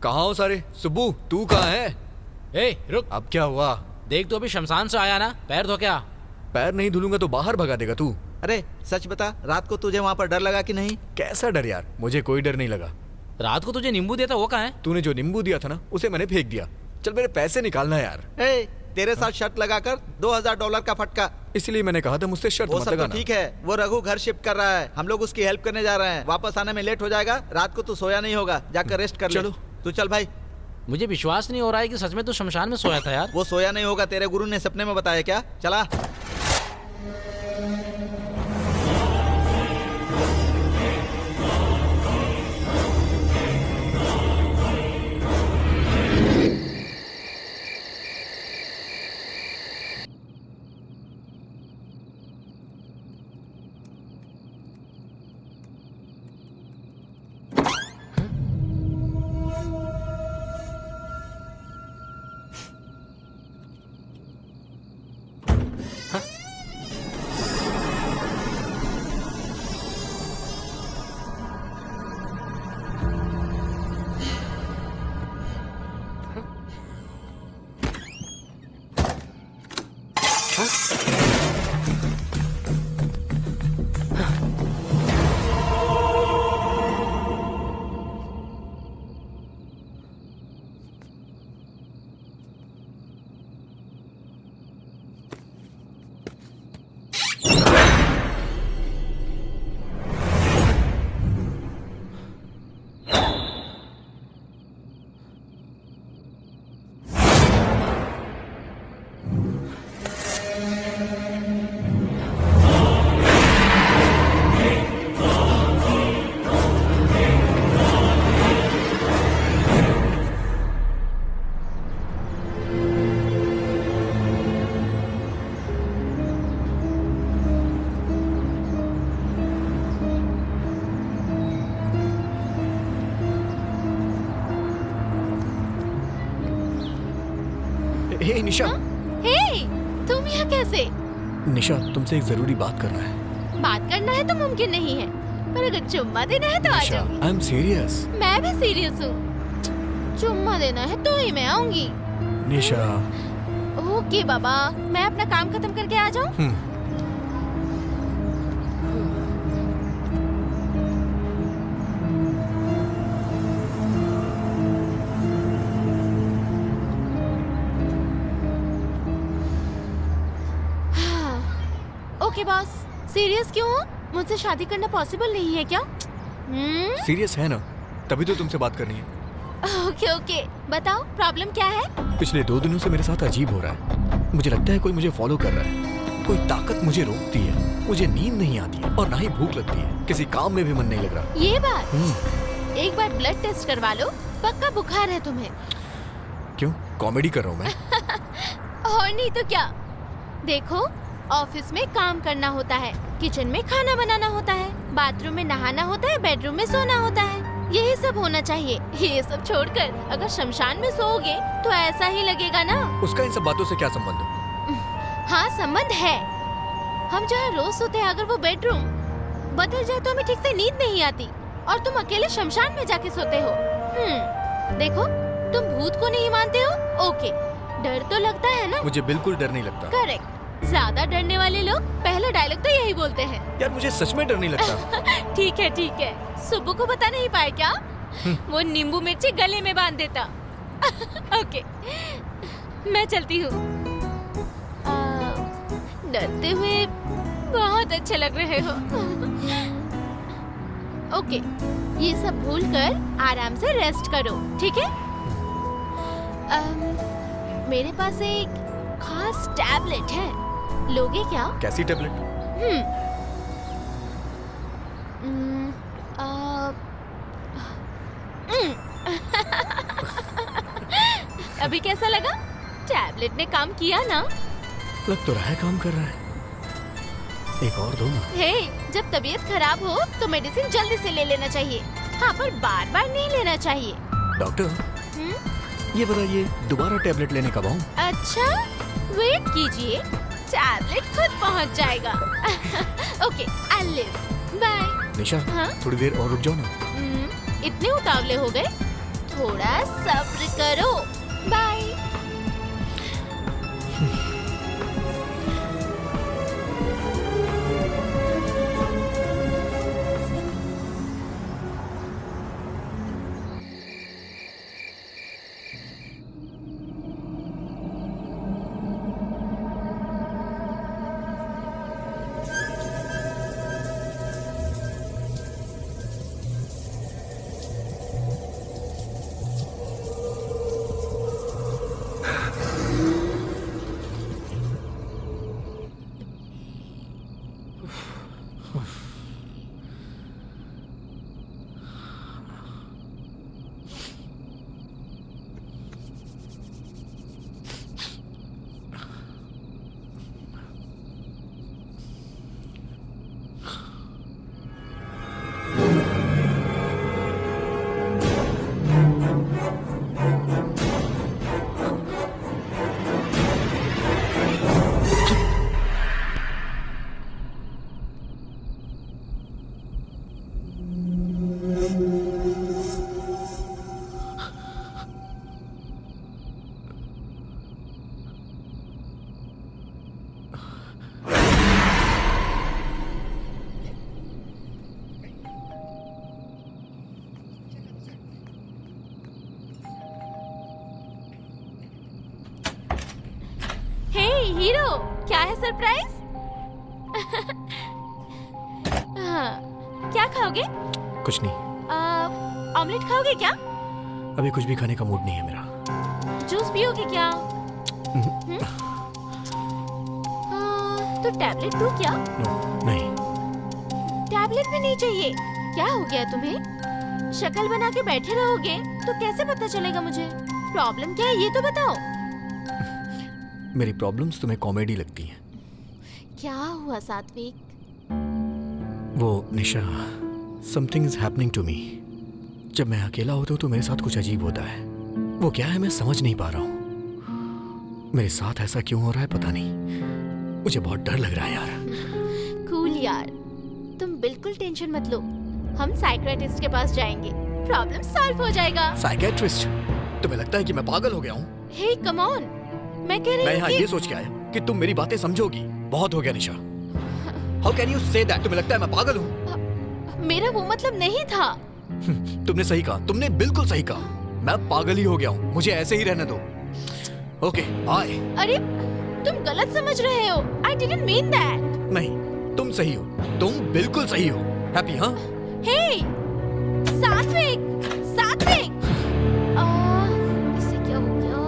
कहाँ हो सारे? सुब्बू तू कहाँ है? ए रुक। अब क्या हुआ? देख तो अभी शमशान से आया ना, पैर धो क्या? पैर नहीं धुलूंगा तो बाहर भगा देगा तू। अरे सच बता, रात को तुझे वहाँ पर डर लगा कि नहीं? कैसा डर यार, मुझे कोई डर नहीं लगा। रात को तुझे नींबू दिया था वो कहाँ है? तूने जो नींबू दिया था ना उसे मैंने फेंक दिया। चल मेरे पैसे निकालना यार। तेरे साथ शर्त लगाकर $2000 का फटका। इसलिए मैंने कहा था मुझसे शर्त वो मत सब तो लगाना। ठीक है, वो रघु घर शिफ्ट कर रहा है, हम लोग उसकी हेल्प करने जा रहे हैं। वापस आने में लेट हो जाएगा, रात को तू सोया नहीं होगा, जाकर रेस्ट कर ले। चलो। तू चल भाई। मुझे विश्वास नहीं हो रहा है कि सच में तू शमशान में सोया था यार। वो सोया नहीं होगा, तेरे गुरु ने सपने में बताया क्या? चला। हे निशा। हे, तुम यहाँ कैसे? निशा तुमसे एक जरूरी बात करना है। बात करना है तो मुमकिन नहीं है, पर अगर चुम्मा देना है तो आ निशा जाऊंगी। I am serious. मैं भी सीरियस हूँ। चुम्मा देना है तो ही मैं आऊंगी। निशा। ओके बाबा, मैं अपना काम खत्म करके आ जाऊँ? मेरे बॉस। सीरियस क्यों हो? मुझसे शादी करना पॉसिबल नहीं है क्या? सीरियस है ना, तभी तो तुमसे बात करनी है। ओके ओके, बताओ प्रॉब्लम क्या है? पिछले 2 दिनों से मेरे साथ अजीब हो रहा है। मुझे लगता है कोई मुझे फॉलो कर रहा है। कोई ताकत मुझे रोकती है। मुझे नींद नहीं आती है और ना ही भूख लगती है। किसी काम में भी मन नहीं लग रहा। ये बात, एक बार ब्लड टेस्ट करवा लो, पक्का बुखार है तुम्हें। क्यों, कॉमेडी कर रहा हूँ मैं? और नहीं तो क्या। देखो, ऑफिस में काम करना होता है, किचन में खाना बनाना होता है, बाथरूम में नहाना होता है, बेडरूम में सोना होता है। यही सब होना चाहिए। ये सब छोड़कर अगर शमशान में सोओगे तो ऐसा ही लगेगा ना। उसका इन सब बातों से क्या संबंध? हाँ संबंध है। हम जहाँ रोज सोते हैं, अगर वो बेडरूम बदल जाए तो हमें ठीक से नींद नहीं आती, और तुम अकेले शमशान में जाके सोते हो। देखो, तुम भूत को नहीं मानते हो, ओके, डर तो लगता है ना? मुझे बिल्कुल डर नहीं लगता। करेक्ट। ज्यादा डरने वाले लोग पहला डायलॉग तो यही बोलते हैं। यार मुझे सच में डर नहीं लगता। ठीक है। सुब्बू को बता नहीं पाए क्या? वो नींबू मिर्ची गले में बांध देता। ओके, मैं चलती हूँ। डरते हुए बहुत अच्छे लग रहे हो। ओके, ये सब भूलकर आराम से रेस्ट करो, ठीक है? मेरे पास एक खास टैबलेट है, लोगे क्या? कैसी टैबलेट? अभी कैसा लगा? टैबलेट ने काम किया ना? लग तो रहा है काम कर रहा है। एक और दो ना। हे, जब तबीयत खराब हो तो मेडिसिन जल्दी से ले लेना चाहिए। हाँ, पर बार बार नहीं लेना चाहिए। डॉक्टर, ये बताइए दोबारा टैबलेट लेने कब आऊं? अच्छा, वेट कीजिए, टैबलेट खुद पहुंच जाएगा। Okay, I leave, bye. Nisha, हाँ? थोड़ी देर और रुक जाओ ना। इतने उतावले हो गए? थोड़ा सब्र करो, बाय। हीरो, क्या है सरप्राइज? हाँ, क्या खाओगे? कुछ नहीं। ऑमलेट खाओगे क्या? अभी कुछ भी खाने का मूड नहीं है मेरा। जूस पियोगे क्या? तो टैबलेट दूं क्या? नहीं। टैबलेट भी नहीं चाहिए? क्या हो गया तुम्हें? शक्ल बना के बैठे रहोगे तो कैसे पता चलेगा मुझे? प्रॉब्लम क्या है ये तो बताओ। मेरी प्रॉब्लम्स तुम्हें कॉमेडी लगती हैं। क्या हुआ सात्विक? वो Nisha, something is happening to me. जब मैं अकेला होता हूँ तो मेरे साथ कुछ अजीब होता है। वो क्या है मैं समझ नहीं पा रहा हूँ। मेरे साथ ऐसा क्यों हो रहा है पता नहीं। मुझे बहुत डर लग रहा है यार। कूल यार, तुम बिल्कुल टेंशन मत लो। हम साइकियाट्रिस्ट के पास जाएंगे, प्रॉब्लम सॉल्व हो जाएगा। साइकियाट्रिस्ट? तुम्हें लगता है कि मैं पागल हो गया हूँ? हे कम ऑन, मैं कह रही हूँ यहाँ ये सोच के आया कि तुम मेरी बातें समझोगी। बहुत हो गया Nisha. How can you say that? तुम्हें लगता है मैं पागल हूँ? मेरा वो मतलब नहीं था। तुमने सही कहा, तुमने बिल्कुल सही कहा। मैं पागल ही हो गया हूँ। मुझे ऐसे ही रहने दो। Okay, bye. अरे तुम गलत समझ रहे हो। I didn't mean that. नहीं, तुम सही हो, तुम बिल्कुल सही हो। हैप्पी? हाँ हे सात्विक, सात्विक, इससे क्या हो गया?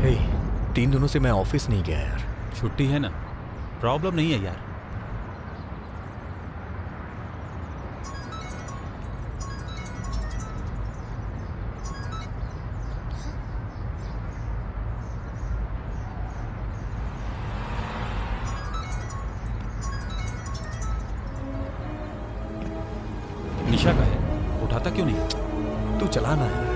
हे, 3 दिनों से मैं ऑफिस नहीं गया यार। छुट्टी है ना, प्रॉब्लम नहीं है यार। निशा का है, उठाता क्यों नहीं? तू चला ना यार।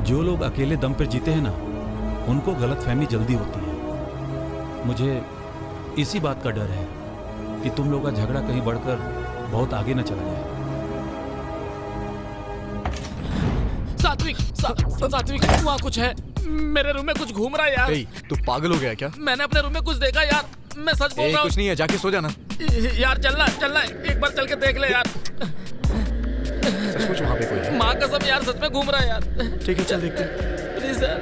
जो लोग अकेले दम पर जीते हैं ना, उनको गलतफहमी जल्दी होती है। मुझे इसी बात का डर है कि तुम लोग का झगड़ा कहीं बढ़कर बहुत आगे न चला जाए। सात्विक, वहाँ कुछ है। मेरे रूम में कुछ घूम रहा है यार। तू पागल हो गया क्या? मैंने अपने रूम में कुछ देखा यार, मैं सच बोल रहा हूँ। कुछ नहीं है, जाके सो जाना। यार चलना, एक बार चल के देख ले यार। सचमुच वहाँ पे कोई है? माँ कसम यार, सच में घूम रहा है यार। ठीक है, चल देखते हैं। प्लीज यार।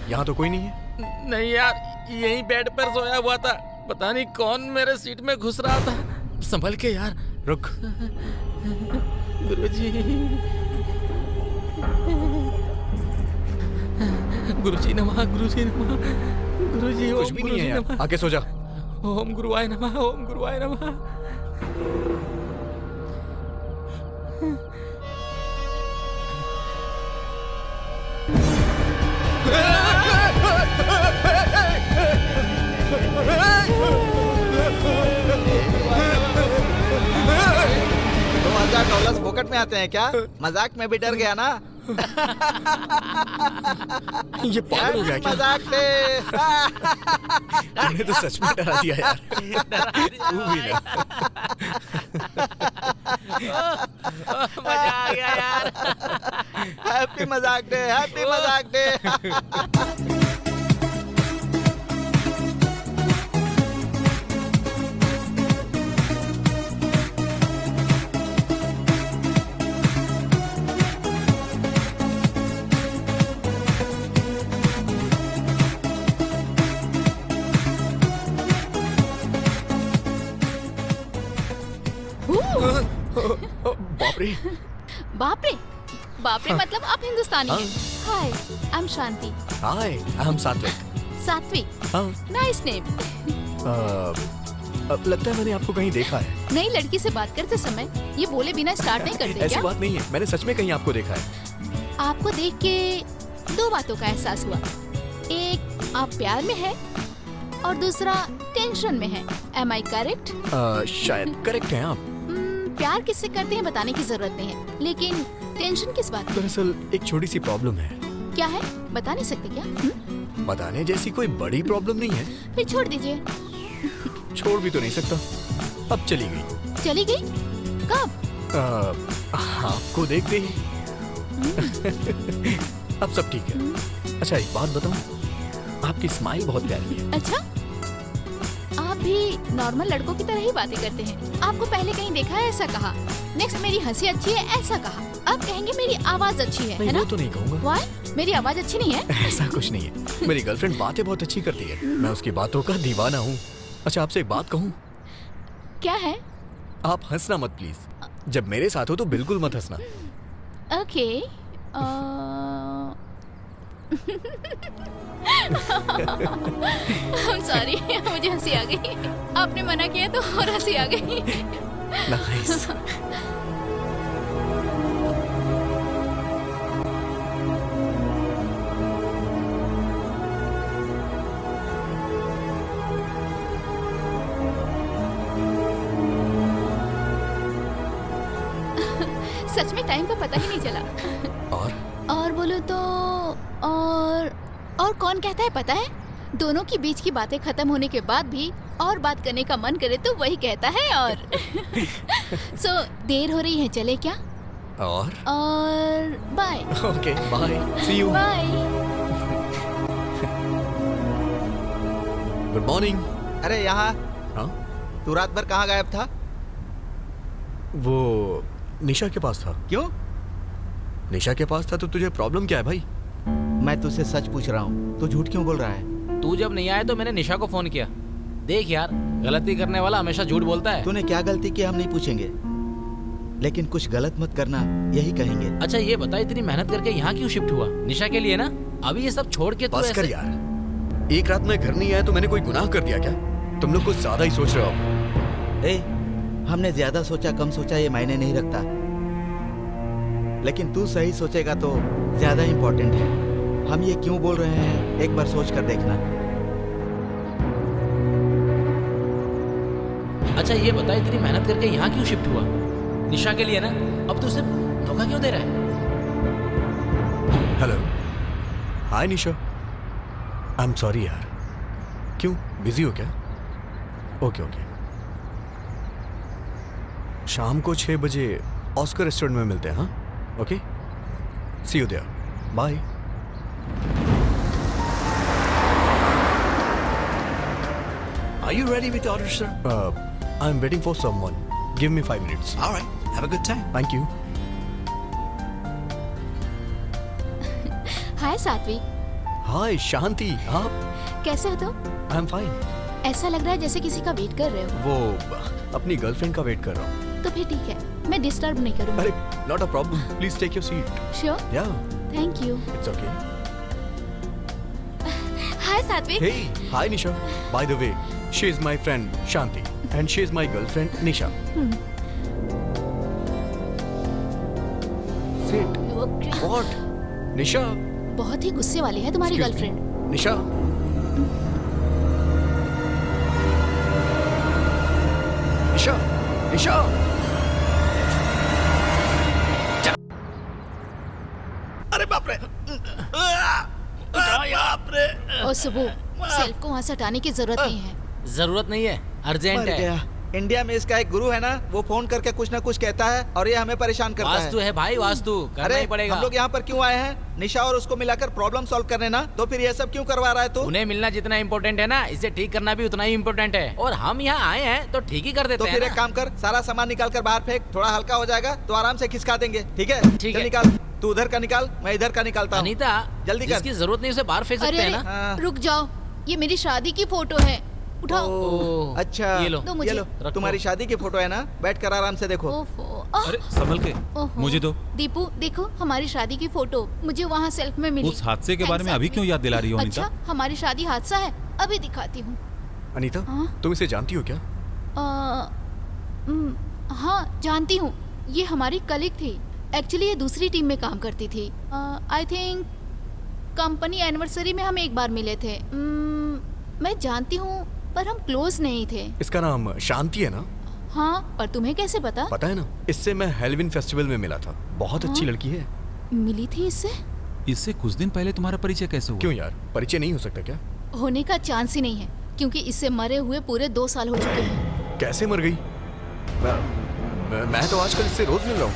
यहाँ तो कोई नहीं है। नहीं यार, यहीं बेड पर सोया हुआ था। पता नहीं कौन मेरे सीट में घुस रहा था। संभल के यार। रुक। गुरुजी, गुरुजी नमः, गुरुजी नमः, गुरुजी। कुछ भी नहीं है यार, आके सो जा। ओम गुरुवाय नमः, ओम गुरुवाय नमः। $2000 फोकट में आते हैं क्या? मजाक में भी डर गया ना? ये पागल हो गया क्या? मजाक थे। तूने तो सच में डरा दिया यार। तू भी ना। मजा आ गया यार। हैप्पी मजाक डे, हैप्पी मजाक डे। बाप रे। बाप रे, बाप रे मतलब आप हिंदुस्तानी हैं। हाय, I am Shanti. Hi, I am सात्विक। सात्विक, हाँ। Nice name. लगता है मैंने आपको कहीं देखा है। नई लड़की से बात करते समय ये बोले बिना स्टार्ट नहीं करते ऐसी क्या? बात नहीं है, मैंने सच में कहीं आपको देखा है। आपको देख के 2 बातों का एहसास हुआ। एक, आप प्यार में हैं और दूसरा टेंशन में है। Am I correct? शायद करेक्ट हैं आप। प्यार किससे करते हैं बताने की जरूरत नहीं है, लेकिन टेंशन किस बात की? दरअसल एक छोटी सी प्रॉब्लम है। क्या है, बता नहीं सकते क्या? बताने जैसी कोई बड़ी प्रॉब्लम नहीं है। फिर छोड़ दीजिए। छोड़ भी तो नहीं सकता। अब चली गई। चली गई? कब? आपको देखते ही। अब सब ठीक है। अच्छा एक बात बताऊं, आपकी स्माइल बहुत प्यारी है। अच्छा, आप भी नॉर्मल लड़कों की तरह ही बातें करते हैं। आपको पहले कहीं देखा है ऐसा कहा। नेक्स्ट मेरी हंसी अच्छी है ऐसा कहा। अब कहेंगे मेरी आवाज अच्छी है ना? वो तो नहीं कहूँगा। Why? मेरी आवाज अच्छी नहीं है? ऐसा कुछ नहीं है। मेरी गर्लफ्रेंड बातें बहुत अच्छी करती है, मैं उसकी बातों का दीवाना हूँ। अच्छा आपसे एक बात कहूँ? क्या है? आप हंसना मत प्लीज। जब मेरे साथ हो तो बिल्कुल मत हंसना। ओके। सॉरी, मुझे हंसी आ गई। आपने मना किया तो और हंसी आ गई। नाइस। सच में टाइम का पता ही नहीं चला। और बोलो तो और कौन कहता है पता है? दोनों की बीच की बातें खत्म होने के बाद भी और बात करने का मन करे तो वही कहता है और सो देर हो रही है, चले क्या? और bye. Okay bye, see you. Bye. Good morning. अरे यहाँ तू रात भर कहाँ गायब था? वो निशा के पास था। क्यों? निशा के पास था तो तुझे प्रॉब्लम क्या है भाई? मैं तुझसे सच पूछ रहा हूँ, तू झूठ क्यों बोल रहा है? तू जब नहीं आया तो मैंने निशा को फोन किया। देख यार, गलती करने वाला हमेशा झूठ बोलता है। तूने क्या गलती की हम नहीं पूछेंगे, लेकिन कुछ गलत मत करना यही कहेंगे। अच्छा ये बता, इतनी मेहनत करके यहाँ क्यों शिफ्ट हुआ? निशा के लिए ना? अभी ये सब छोड़ के बस कर यार, एक रात में घर नहीं आया तो मैंने कोई गुनाह कर दिया क्या? तुम लोग कुछ ज्यादा ही सोच रहे हो। हमने ज्यादा सोचा कम सोचा ये मायने नहीं रखता, लेकिन तू सही सोचेगा तो ज्यादा इम्पोर्टेंट है। हम ये क्यों बोल रहे हैं एक बार सोच कर देखना। अच्छा ये बता, इतनी मेहनत करके यहाँ क्यों शिफ्ट हुआ? निशा के लिए ना? अब तू उसे धोखा क्यों दे रहा है? Hello, hi Nisha. I am sorry यार। क्यों, बिजी हो क्या? ओके ओके, शाम को 6 बजे ऑस्कर रेस्टोरेंट में मिलते हैं। हाँ okay, see you there, bye. Are you ready with the order, sir? I'm waiting for someone. Give me 5 minutes. All right. Have a good time. Thank you. हाय सात्विक। हाय शांति, आप कैसे हो तुम? I'm fine. ऐसा लग रहा है जैसे किसी का वेट कर रहे हो। वो अपनी गर्लफ्रेंड का वेट कर रहा हूँ। तो फिर ठीक है, मैं डिस्टर्ब नहीं करूँगी। अरे not a problem. Please take your seat. Sure? Yeah. Thank you. It's okay. हाय सात्विक। Hey, hi Nisha. By the way, she is my friend Shanti and she is my girlfriend Nisha. Sit. What? Nisha. बहुत ही गुस्से वाली है तुम्हारी गर्लफ्रेंड। निशा। निशा, निशा। अरे बाप रे, बाप रे। ओ सुबू, सेल्फ को वहाँ से हटाने की जरूरत नहीं है। जरूरत नहीं है, अर्जेंट है। इंडिया में इसका एक गुरु है ना, वो फोन करके कुछ ना कुछ कहता है और ये हमें परेशान करता है। वास्तु है भाई, वास्तु करना ही पड़ेगा। हम लोग यहाँ पर क्यों आए हैं? निशा और उसको मिलाकर प्रॉब्लम सॉल्व करने ना, तो फिर ये सब क्यों करवा रहा है तू? उन्हें मिलना जितना इम्पोर्टेंट है ना, इसे ठीक करना भी उतना ही इम्पोर्टेंट है। और हम यहाँ आए हैं तो ठीक ही कर देते हैं। तो फिर एक काम कर, सारा सामान निकाल कर बाहर फेंक, थोड़ा हल्का हो जाएगा तो आराम से खिसका देंगे। ठीक है? ठीक है। निकाल, तू उधर का निकाल, मैं इधर का निकालता हूँ। अनीता, जल्दी कर। जिसकी जरूरत नहीं उसे बाहर फेंक सकते हैं ना। रुक जाओ, ये मेरी शादी की फोटो है, उठाओ। अच्छा, ये लो, दो मुझे। ये लो, तुम्हारी शादी की फोटो है ना, बैठ कर आराम से देखो। अरे संभल के, मुझे दो। दीपू देखो, हमारी शादी की फोटो मुझे वहाँ सेल्फ में मिली। उस हादसे के बारे में अभी क्यों याद दिला रही हो अनीता? अच्छा, हमारी शादी हादसा है, अभी दिखाती हूँ। अनीता, तुम इसे जानती हो क्या? हाँ जानती हूँ, ये हमारी कलीग थी। एक्चुअली ये दूसरी टीम में काम करती थी। आई थिंक कंपनी एनिवर्सरी में हम एक बार मिले थे। मैं जानती हूँ पर हम क्लोज नहीं थे। इसका नाम शांति है ना? हाँ, पर तुम्हें कैसे पता? पता है ना, इससे मैं हेलोवीन फेस्टिवल में मिला था। बहुत अच्छी लड़की है। मिली थी इससे? इससे कुछ दिन पहले तुम्हारा परिचय कैसे हुआ? क्यों यार, परिचय नहीं हो सकता क्या? होने का चांस ही नहीं है, क्योंकि इससे मरे हुए पूरे 2 साल हो चुके हैं। कैसे मर गई? मैं तो आजकल इससे रोज मिल रहा हूँ।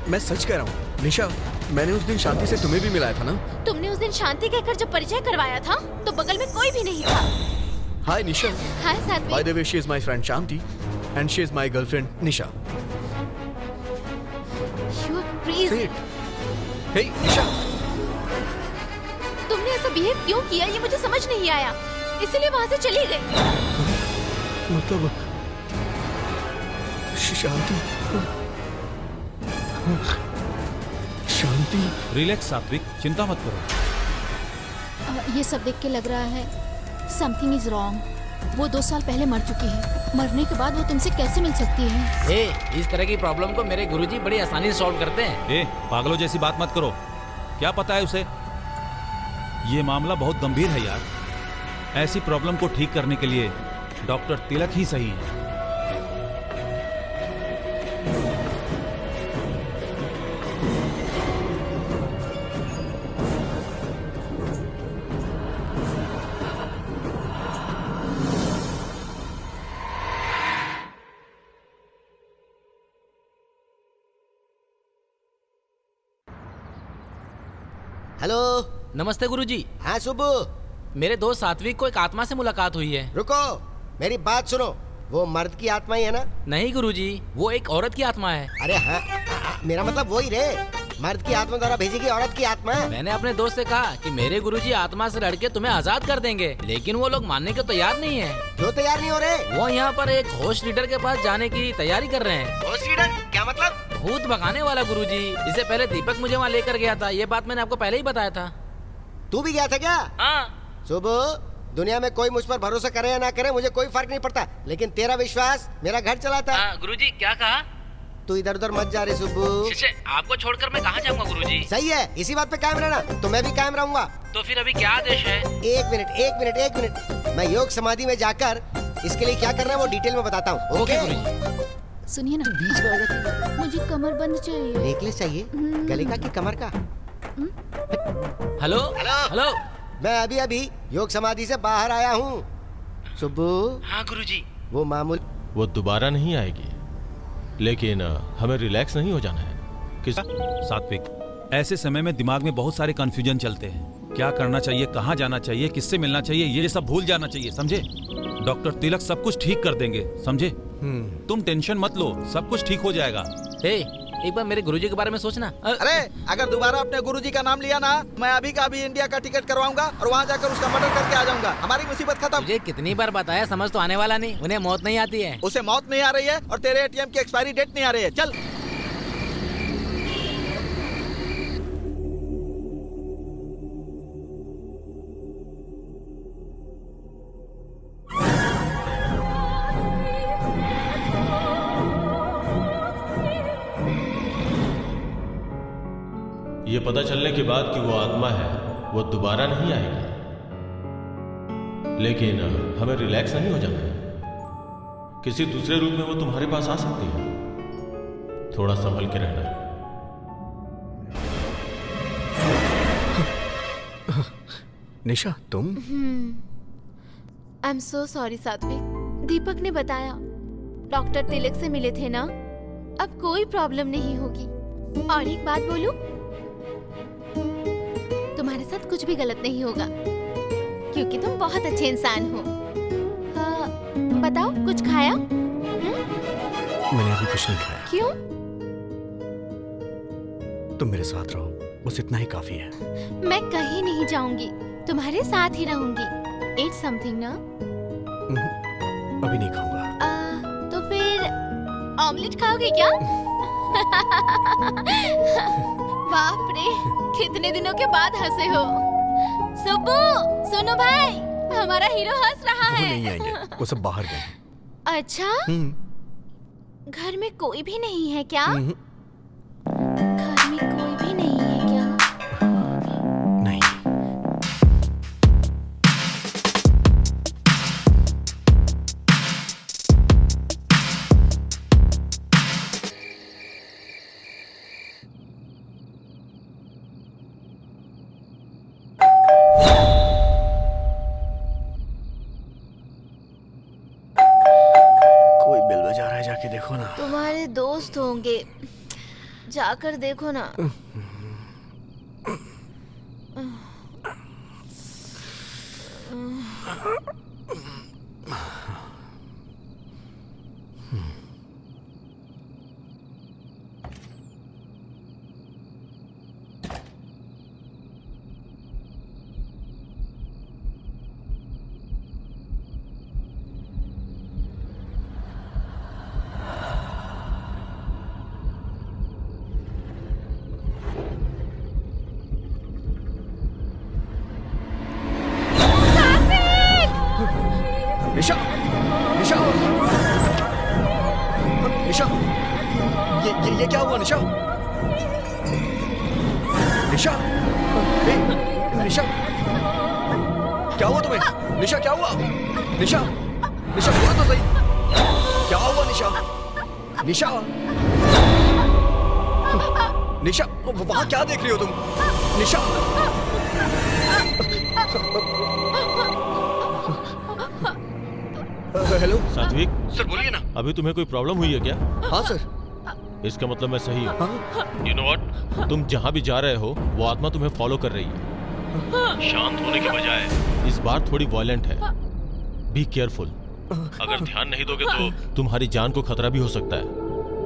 मैं सच कह रहा हूँ निशा, मैंने उस दिन शांति से तुम्हें भी मिलाया था ना? तुमने उस दिन शांति कहकर जब परिचय करवाया था तो बगल में कोई भी नहीं था। हाय निशा। हाय सात्विक। By the way, she is my friend Shanti and she is my girlfriend Nisha. You are crazy. Hey निशा। तुमने ऐसा बिहेव क्यों किया ये मुझे समझ नहीं आया, इसलिए वहाँ से चली गई। मतलब शांति। रिलैक्स सात्विक, चिंता मत करो। ये सब देख के लग रहा है समथिंग इज रॉन्ग। वो 2 साल पहले मर चुकी है, मरने के बाद वो तुमसे कैसे मिल सकती है? इस तरह की प्रॉब्लम को मेरे गुरुजी बड़ी आसानी से सॉल्व करते हैं। पागलों जैसी बात मत करो, क्या पता है उसे? ये मामला बहुत गंभीर है यार। ऐसी प्रॉब्लम को ठीक करने के लिए डॉक्टर तिलक ही सही है। हेलो। नमस्ते गुरुजी। हाँ सुब्बू। मेरे दोस्त सात्विक को एक आत्मा से मुलाकात हुई है। रुको, मेरी बात सुनो। वो मर्द की आत्मा ही है ना? नहीं गुरुजी, वो एक औरत की आत्मा है। अरे हाँ, मेरा मतलब वही रे, मर्द की आत्मा द्वारा भेजी गई औरत की आत्मा। मैंने अपने दोस्त से कहा कि मेरे गुरुजी आत्मा से लड़के तुम्हें आजाद कर देंगे, लेकिन वो लोग मानने को तैयार नहीं है। क्यों तैयार नहीं हो रहे? वो यहाँ पर एक होस्ट लीडर के पास जाने की तैयारी कर रहे हैं। होस्ट लीडर क्या मतलब? भूत भगाने वाला गुरुजी। इससे पहले दीपक मुझे वहाँ लेकर गया था, ये बात मैंने आपको पहले ही बताया था। तू भी गया था क्या? हाँ। सुबह, दुनिया में कोई मुझ पर भरोसा करे या ना करे मुझे कोई फर्क नहीं पड़ता, लेकिन तेरा विश्वास मेरा घर चलाता है। गुरुजी क्या कहा? तू इधर उधर मत जा रे सुब्बू। आपको छोड़कर मैं कहाँ जाऊँगा गुरुजी? सही है, इसी बात पे कायम रहना, तो मैं भी कायम रहूंगा। तो फिर अभी क्या आदेश है? एक मिनट, मैं योग समाधि में जाकर इसके लिए क्या करना है वो डिटेल में बताता हूँ। ओके गुरुजी। सुनिए ना, बीच में आ जाती है। मुझे कमर बंद चाहिए। नेकलेस चाहिए? गले का कि कमर का? Hello hello. मैं अभी योग समाधि से बाहर आया हूँ। सुब्बू। हाँ गुरुजी। वो मामूल वो दोबारा नहीं आएगी, लेकिन हमें रिलैक्स नहीं हो जाना है। किस सात्विक, ऐसे समय में दिमाग में बहुत सारे कंफ्यूजन चलते हैं। क्या करना चाहिए, कहाँ जाना चाहिए, किससे मिलना चाहिए, ये सब भूल जाना चाहिए, समझे? डॉक्टर तिलक सब कुछ ठीक कर देंगे, समझे? तुम टेंशन मत लो, सब कुछ ठीक हो जाएगा। एक बार मेरे गुरुजी के बारे में सोचना। अरे अगर दोबारा अपने गुरुजी का नाम लिया ना, मैं अभी का अभी इंडिया का टिकट करवाऊंगा और वहाँ जाकर उसका मर्डर करके आ जाऊंगा। हमारी मुसीबत खत्म। मुझे कितनी बार बताया, समझ तो आने वाला नहीं, उन्हें मौत नहीं आती है। उसे मौत नहीं आ रही है और तेरे एटीएम की एक्सपायरी डेट नहीं आ रही है। चल। ये पता चलने के बाद कि वो आत्मा है, वो दोबारा नहीं आएगी, लेकिन हमें रिलैक्स नहीं हो जाना है। किसी दूसरे रूप में वो तुम्हारे पास आ सकती है, थोड़ा संभल के रहना। निशा तुम? आई एम सो सॉरी सात्विक। दीपक ने बताया, डॉक्टर तिलक से मिले थे ना, अब कोई प्रॉब्लम नहीं होगी। और एक बात बोलूं, तुम्हारे साथ कुछ भी गलत नहीं होगा, क्योंकि तुम बहुत अच्छे इंसान हो। बताओ, कुछ खाया? मैंने अभी कुछ नहीं खाया। क्यों? तुम मेरे साथ रहो, बस इतना ही काफी है। मैं कहीं नहीं जाऊंगी, तुम्हारे साथ ही रहूंगी। Eat something ना? अभी नहीं खाऊंगा। तो फिर ऑमलेट खाओगे क्या? बाप रे, कितने दिनों के बाद हंसे हो। सुब्बू, सुनो भाई, हमारा हीरो हंस रहा है। वो नहीं आएंगे, वो सब बाहर गए। अच्छा? घर में कोई भी नहीं है क्या? घर में कोई भी नहीं है क्या? नहीं। जाके देखो ना। तुम्हारे दोस्त होंगे, जाकर देखो ना। निशा, निशा, निशा, ये क्या हुआ निशा? निशा, निशा, क्या हुआ तुम्हें? निशा क्या हुआ? निशा, निशा बोलो तो सही, क्या हुआ निशा? निशा, निशा, वहां क्या देख रही हो तुम? निशा, हेलो सात्विक। सर बोलिए ना। अभी तुम्हें कोई प्रॉब्लम हुई है क्या? हाँ सर, इसका मतलब मैं सही हूँ। You know what? तुम जहाँ भी जा रहे हो वो आत्मा तुम्हें फॉलो कर रही है। शांत होने के बजाय इस बार थोड़ी वॉयलेंट है। Be careful. अगर ध्यान नहीं दोगे तो तुम्हारी जान को खतरा भी हो सकता है।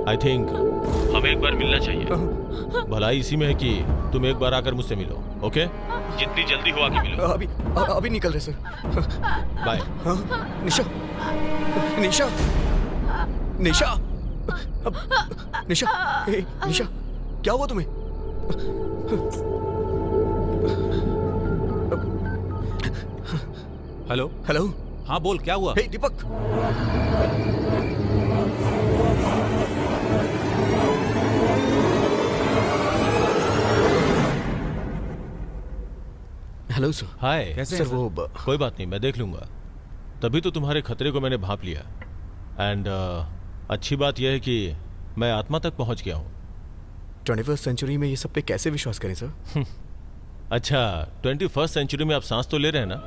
आई थिंक हमें एक बार मिलना चाहिए। भलाई इसी में है कि तुम एक बार आकर मुझसे मिलो, ओके? जितनी जल्दी हो आके मिलो। अभी निकल रहे सर। बाय। निशा, निशा, निशा, निशा, निशा, क्या हुआ तुम्हें? Hello hello. हाँ बोल, क्या हुआ? हे दीपक। Hello sir. हाय। कैसे सर हैं, वो कोई बात नहीं, मैं देख लूंगा। तभी तो तुम्हारे खतरे को मैंने भांप लिया। एंड अच्छी बात यह है कि मैं आत्मा तक पहुंच गया हूं। 21st सेंचुरी में ये सब पे कैसे विश्वास करें सर? अच्छा, 21st सेंचुरी में आप सांस तो ले रहे हैं ना?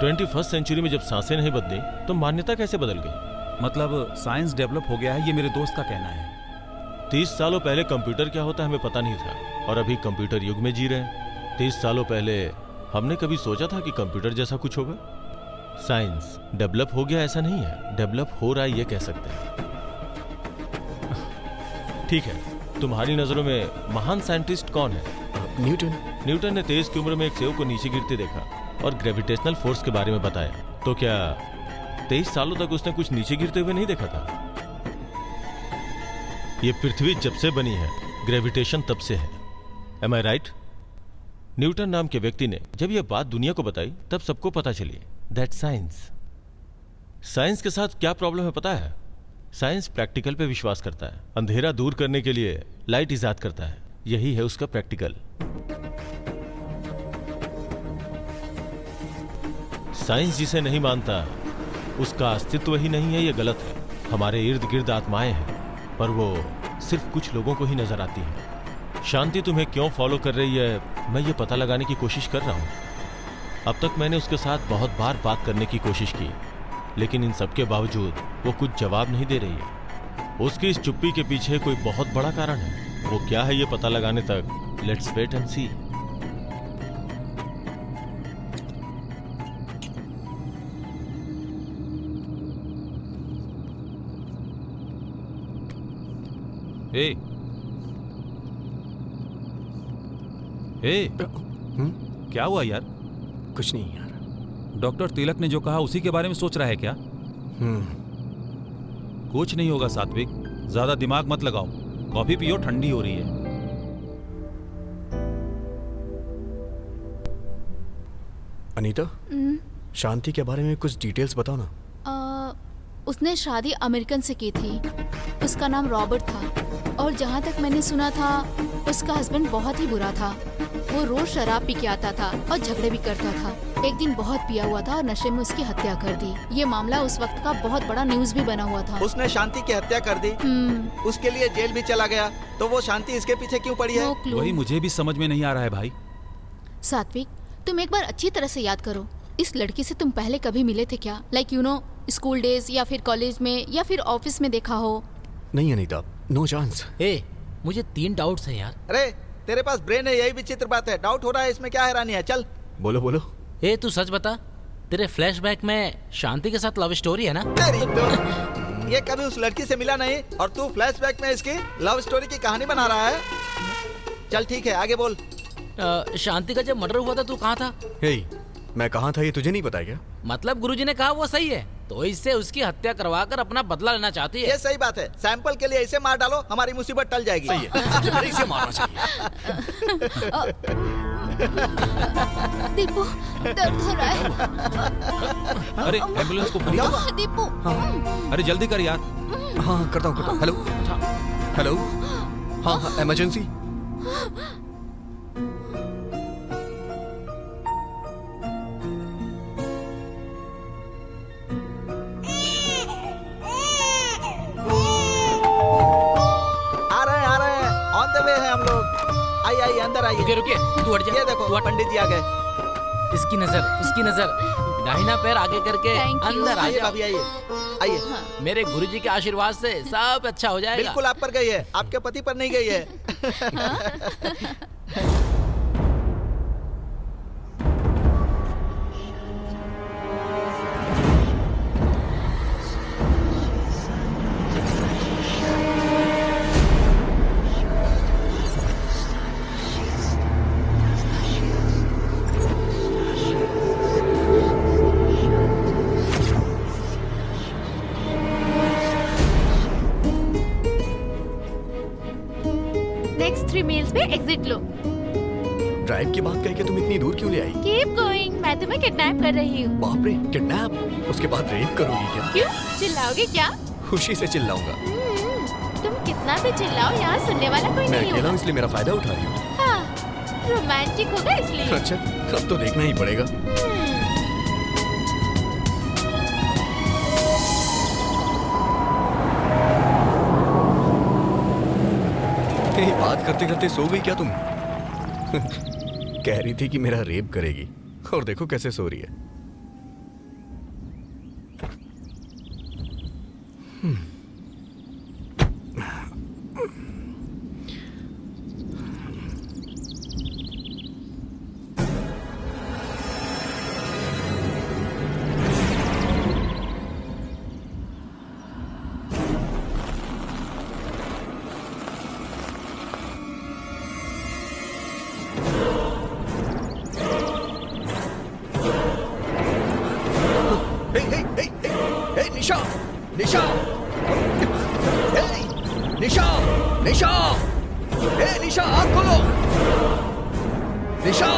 21st सेंचुरी में जब सांसें नहीं बदली तो मान्यता कैसे बदल गई? मतलब साइंस डेवलप हो गया है, ये मेरे दोस्त का कहना है। 30 सालों पहले कंप्यूटर क्या होता है हमें पता नहीं था, और अभी कंप्यूटर युग में जी रहे हैं। 30 सालों पहले हमने कभी सोचा था कि कंप्यूटर जैसा कुछ होगा? साइंस डेवलप हो गया ऐसा नहीं है, डेवलप हो रहा है ये कह सकते हैं। ठीक है, तुम्हारी नजरों में महान साइंटिस्ट कौन है? न्यूटन। न्यूटन ने 23 की उम्र में एक सेव को नीचे गिरते देखा और ग्रेविटेशनल फोर्स के बारे में बताया। तो क्या 23 सालों तक उसने कुछ नीचे गिरते हुए नहीं देखा था? ये पृथ्वी जब से बनी है, ग्रेविटेशन तब से है। Am I right? न्यूटन नाम के व्यक्ति ने जब यह बात दुनिया को बताई तब सबको पता चली दैट साइंस। साइंस के साथ क्या प्रॉब्लम है पता है? साइंस प्रैक्टिकल पे विश्वास करता है। अंधेरा दूर करने के लिए लाइट इजाद करता है, यही है उसका प्रैक्टिकल। साइंस जिसे नहीं मानता उसका अस्तित्व ही नहीं है, ये गलत है। हमारे इर्द गिर्द आत्माएं हैं, पर वो सिर्फ कुछ लोगों को ही नजर आती हैं। शांति तुम्हें क्यों फॉलो कर रही है, मैं ये पता लगाने की कोशिश कर रहा हूं। अब तक मैंने उसके साथ बहुत बार बात करने की कोशिश की, लेकिन इन सब के बावजूद वो कुछ जवाब नहीं दे रही है। उसकी इस चुप्पी के पीछे कोई बहुत बड़ा कारण है। वो क्या है ये पता लगाने तक लेट्स वेट एंड सी। ए, क्या हुआ यार? कुछ नहीं यार। डॉक्टर तिलक ने जो कहा उसी के बारे में सोच रहा है क्या? कुछ नहीं होगा सात्विक, ज्यादा दिमाग मत लगाओ। कॉफी पियो, ठंडी हो रही है। अनीता, शांति के बारे में कुछ डिटेल्स बताओ ना। उसने शादी अमेरिकन से की थी। उसका नाम रॉबर्ट था, और जहाँ तक मैंने सुना था उसका हस्बैंड बहुत ही बुरा था। वो रोज शराब पी के आता था और झगड़े भी करता था। एक दिन बहुत पिया हुआ था और नशे में उसकी हत्या कर दी। ये मामला उस वक्त का बहुत बड़ा न्यूज भी बना हुआ था। उसने शांति की हत्या कर दी, उसके लिए जेल भी चला गया। तो वो शांति इसके पीछे क्यों पड़ी है? वही मुझे भी समझ में नहीं आ रहा है भाई। सात्विक, तुम एक बार अच्छी तरह से याद करो, इस लड़की से तुम पहले कभी मिले थे क्या? Like you know, school days या फिर कॉलेज में या फिर ऑफिस में देखा हो? नहीं अनीता, नो चांस। मुझे 3 डाउट्स हैं यार। अरे तेरे पास ब्रेन है, यही विचित्र बात है। डाउट हो रहा है, इसमें क्या हैरानी है? चल बोलो बोलो। तू सच बता, तेरे फ्लैशबैक में शांति के साथ लव स्टोरी है ना? तेरी तो ये कभी उस लड़की से मिला नहीं और तू फ्लैशबैक में इसकी लव स्टोरी की कहानी बना रहा है। चल ठीक है, आगे बोल। शांति का जब मर्डर हुआ था तू कहाँ था? मैं कहाँ था ये तुझे नहीं पता क्या? मतलब गुरुजी ने कहा वो सही है, तो इससे उसकी हत्या करवाकर अपना बदला लेना चाहती है। ये सही बात है। सैंपल के लिए इसे मार डालो, हमारी मुसीबत टल जाएगी। सही है, सबसे पहले इसे मारना चाहिए। दीपू, दर्द हो रहा है। अरे एम्बुलेंस को फोन कर। दीपू, अरे जल्दी कर यार। हाँ करता हूँ। हेलो हेलो, हाँ इमरजेंसी। अंदर आइए। रुकिए, तू हट जा। ये देखो, पंडित जी आ गए। इसकी नजर, उसकी नजर। दाहिना पैर आगे करके Thank you. अंदर आ आइए जाओ। भाभी आइए आइए। मेरे गुरुजी के आशीर्वाद से सब अच्छा हो जाएगा। बिल्कुल आप पर गई है, आपके पति पर नहीं गई है। नेक्स्ट 3 मील्स पे एग्जिट लो। ड्राइव की बात कह के तुम इतनी दूर क्यों ले आई? कीप गोइंग, मैं तुम्हें किडनैप कर रही हूँ। बाप रे, किडनैप? उसके बाद रेप करोगी क्या? क्यों? चिल्लाओगे क्या? खुशी से चिल्लाऊंगा। तुम कितना भी चिल्लाओ, यहाँ सुनने वाला कोई मैं नहीं अकेला होगा। हूँ इसलिए मेरा फायदा उठा रही हूँ। हाँ, रोमांटिक होगा इसलिए। अच्छा, अब तो देखना ही पड़ेगा। बात करते करते सो गई क्या तुम? कह रही थी कि मेरा रेप करेगी और देखो कैसे सो रही है। निशा, निशा, निशा, निशा, निशा, आँख खोलो, निशा।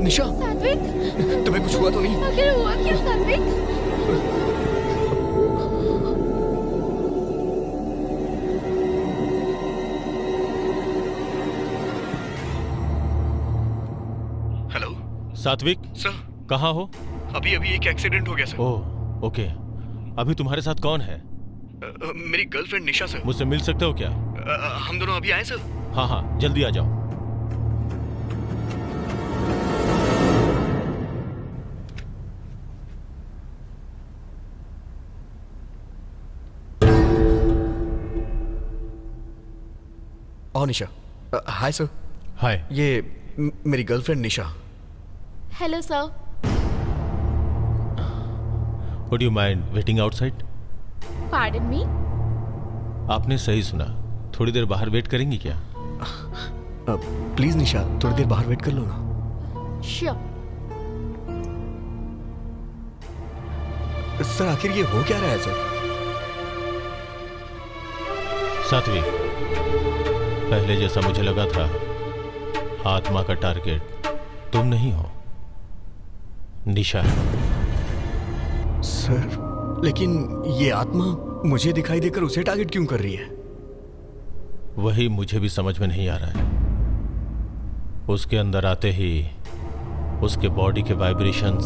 निशा, सात्विक, तुम्हें कुछ हुआ तो नहीं? आखिर हुआ क्या सात्विक? सात्विक, सर, कहाँ हो? अभी अभी एक एक्सीडेंट हो गया सर। ओह, ओके। अभी तुम्हारे साथ कौन है? मेरी गर्लफ्रेंड निशा सर। मुझसे मिल सकते हो क्या? हम दोनों अभी आए सर। हाँ हाँ, जल्दी आ जाओ। और निशा। Hi sir. हाय। ये मेरी girlfriend Nisha. Hello sir. Would you mind waiting outside? Pardon me? आपने सही सुना। थोड़ी देर बाहर वेट करेंगी क्या? प्लीज निशा, थोड़ी देर बाहर वेट कर लो ना। Sure. सर, आखिर ये हो क्या रहा है सर? सात्विक, पहले जैसा मुझे लगा था, आत्मा का टारगेट तुम नहीं हो, निशा है। सर, लेकिन ये आत्मा मुझे दिखाई देकर उसे टारगेट क्यों कर रही है? वही मुझे भी समझ में नहीं आ रहा है। उसके अंदर आते ही उसके बॉडी के वाइब्रेशंस,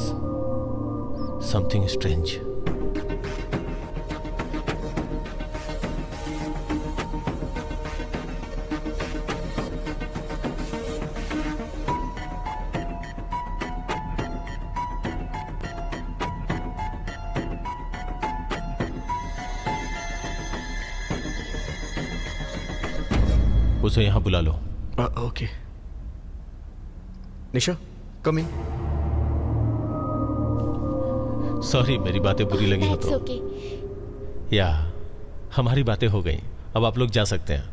समथिंग स्ट्रेंज। उसे यहां बुला लो। ओके। निशा, कम इन। सॉरी, मेरी बातें बुरी लगी हो That's तो। okay. या हमारी बातें हो गई, अब आप लोग जा सकते हैं।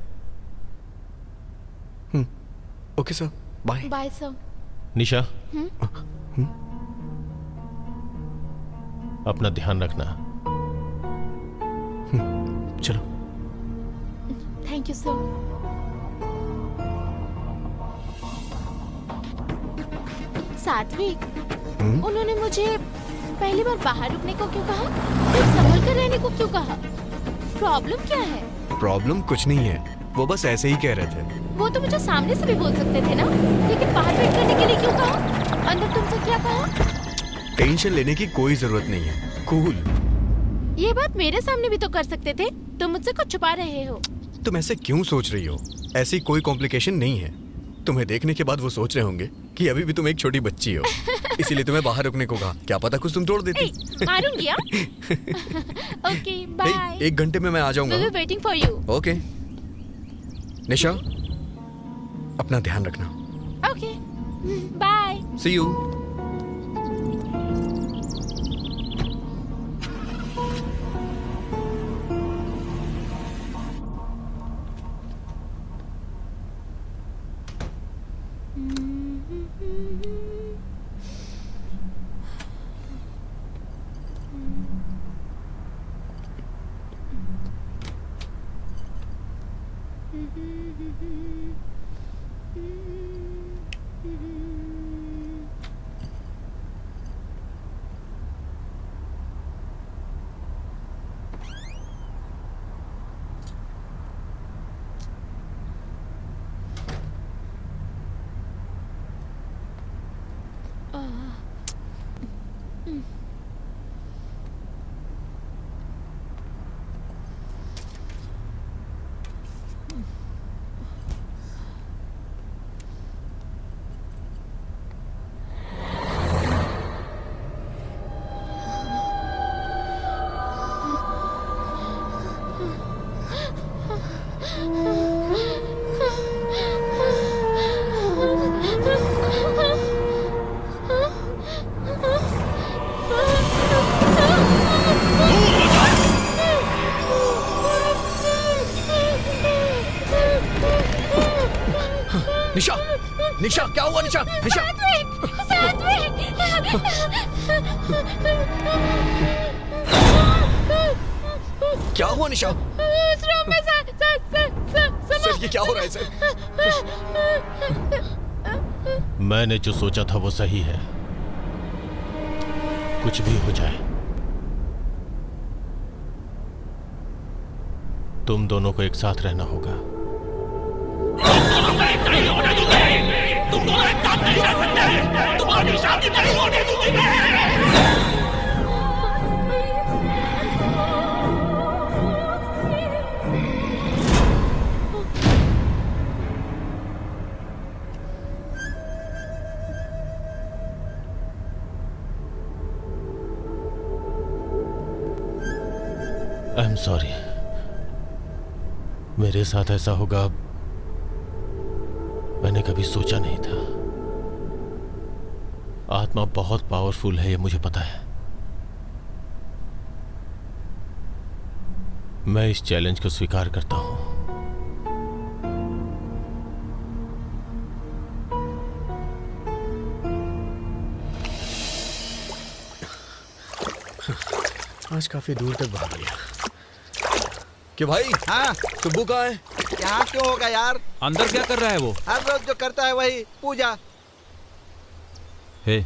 Okay sir, bye. Bye sir. Nisha, अपना ध्यान रखना। चलो। Thank you sir. सात्विक, उन्होंने मुझे पहली बार बाहर रुकने को क्यों कहा? फिर संभल कर रहने को क्यों कहा? प्रॉब्लम क्या है? प्रॉब्लम कुछ नहीं है, वो बस ऐसे ही कह रहे थे। वो तो मुझे सामने से भी बोल सकते थे ना, लेकिन बाहर वेट करने के लिए क्यों कहा? अंदर तुमसे क्या कहा? टेंशन लेने की कोई जरूरत नहीं है, कूल। ये बात मेरे सामने भी तो कर सकते थे, तुम मुझसे कुछ छुपा रहे हो। तुम ऐसे क्यों सोच रही हो? ऐसी कोई कॉम्प्लिकेशन नहीं है। तुम्हें देखने के बाद वो सोच रहे होंगे कि अभी भी तुम एक छोटी बच्ची हो, इसीलिए तुम्हें बाहर रुकने को कहा। क्या पता कुछ तुम तोड़ देती। मारूंगी हाँ? Okay bye. 1 घंटे में मैं आ जाऊंगा। We'll be waiting for you. Okay Nisha, अपना ध्यान रखना। Okay bye. See you. Nisha, Nisha क्या हुआ? निशा, निशा क्या हुआ? निशा सर ये क्या हो रहा है सर? मैंने जो सोचा था वो सही है। कुछ भी हो जाए, तुम दोनों को एक साथ रहना होगा। तुम दोनों एक साथ नहीं रह सकते। तुम्हारी शादी नहीं होने दूंगी मैं। आई एम सॉरी, मेरे साथ ऐसा होगा मैंने कभी सोचा नहीं था। आत्मा बहुत पावरफुल है, ये मुझे पता है। मैं इस चैलेंज को स्वीकार करता हूं। आज काफी दूर तक भाग लिया। कि भाई हाँ सुब्बू कहाँ है? यहाँ क्यों होगा यार? अंदर क्या कर रहा है वो? हर रोज जो करता है वही, पूजा। हे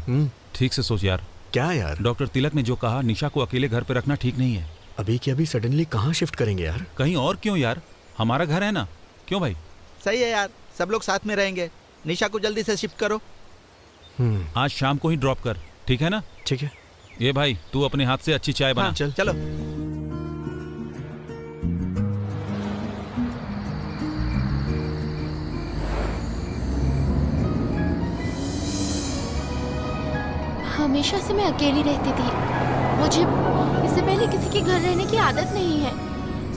ठीक से सोच यार। क्या यार? डॉक्टर तिलक ने जो कहा, निशा को अकेले घर पे रखना ठीक नहीं है। अभी की अभी सडनली कहाँ शिफ्ट करेंगे यार? कहीं और क्यों यार, हमारा घर है ना। क्यों भाई? सही है यार, सब लोग साथ में रहेंगे। निशा को जल्दी से शिफ्ट करो। आज शाम को ही ड्रॉप कर, ठीक है ना? ठीक है। ये भाई तू अपने हाथ से अच्छी चाय बना। हाँ, चलो। हमेशा से मैं अकेली रहती थी। मुझे इससे पहले किसी के घर रहने की आदत नहीं है।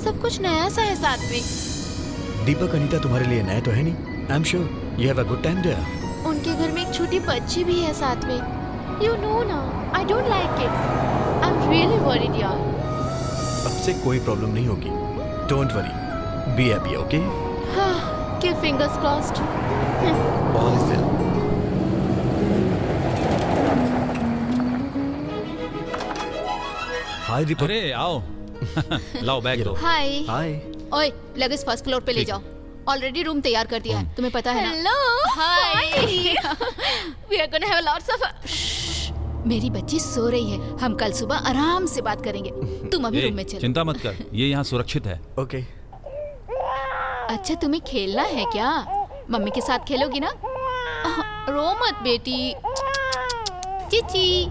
सब कुछ नया सा है साथ में। दीपक अनीता तुम्हारे लिए नए तो है नहीं। I am sure you have a good time there. उनके घर में एक छोटी बच्ची भी है साथ में। यू नो ना, I don't like kids. I am really worried यार। अब से कोई प्रॉब्लम नहीं होगी। Don't worry, be happy, okay? हाँ, keep fingers crossed. All is well. Hi Deepak. अरे आओ। लाओ बैग दो। हाय। हाय। ओए, लगेज फर्स्ट फ्लोर पे ले जाओ। ऑलरेडी रूम तैयार कर दिया है, तुम्हें पता है ना? Hello. Hi. We are gonna have lots of. मेरी बच्ची सो रही है, हम कल सुबह आराम से बात करेंगे। तुम अभी रूम में चलो। चिंता मत कर, ये यहाँ सुरक्षित है। ओके। अच्छा, तुम्हें खेलना है क्या? मम्मी के साथ खेलोगी ना? रो मत बेटी। चिची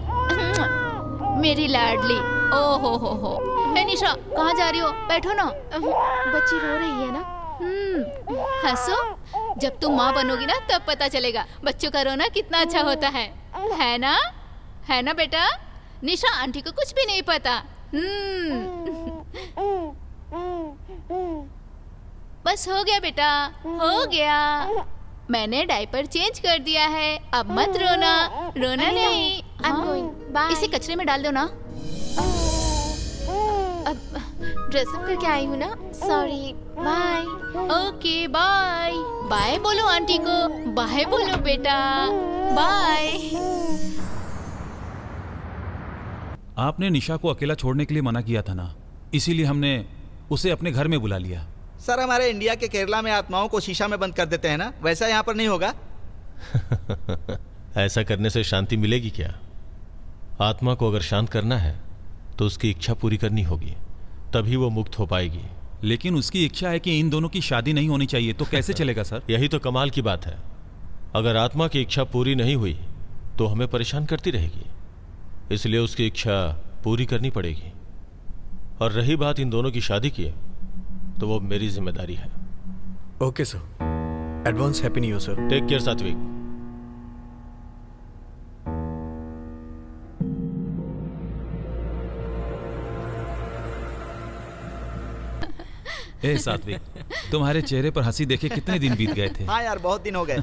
मेरी लाडली। ओ हो। ए निशा, कहाँ जा रही हो? बैठो ना। बच्ची रो रही है ना? हंसो, जब तुम माँ बनोगी ना तब पता चलेगा बच्चों का रोना कितना अच्छा होता है ना? है ना बेटा? निशा आंटी को कुछ भी नहीं पता। बस हो गया बेटा, हो गया। मैंने डायपर चेंज कर दिया है, अब मत रोना, रोना नहीं। Bye. इसे कचरे में डाल दो ना। अब ड्रेसअप करके आई हूँ ना, sorry, bye. Okay bye. Bye बोलो आंटी को, बाय बोलो बेटा, बाय। आपने निशा को अकेला छोड़ने के लिए मना किया था ना, इसीलिए हमने उसे अपने घर में बुला लिया। सर, हमारे इंडिया के केरला में आत्माओं को शीशा में बंद कर देते हैं ना, वैसा यहाँ पर नहीं होगा? ऐसा करने से शांति मिलेगी क्या? आत्मा को अगर शांत करना है तो उसकी इच्छा पूरी करनी होगी, तभी वो मुक्त हो पाएगी। लेकिन उसकी इच्छा है कि इन दोनों की शादी नहीं होनी चाहिए, तो कैसे चलेगा सर? यही तो कमाल की बात है। अगर आत्मा की इच्छा पूरी नहीं हुई तो हमें परेशान करती रहेगी, इसलिए उसकी इच्छा पूरी करनी पड़ेगी। और रही बात इन दोनों की शादी की, तो वो मेरी जिम्मेदारी है। Okay sir, advance happy new year sir. Take care Satvik. ए सात्विक, तुम्हारे चेहरे पर हंसी देखे कितने दिन बीत गए थे। हाँ यार, बहुत दिन हो गए।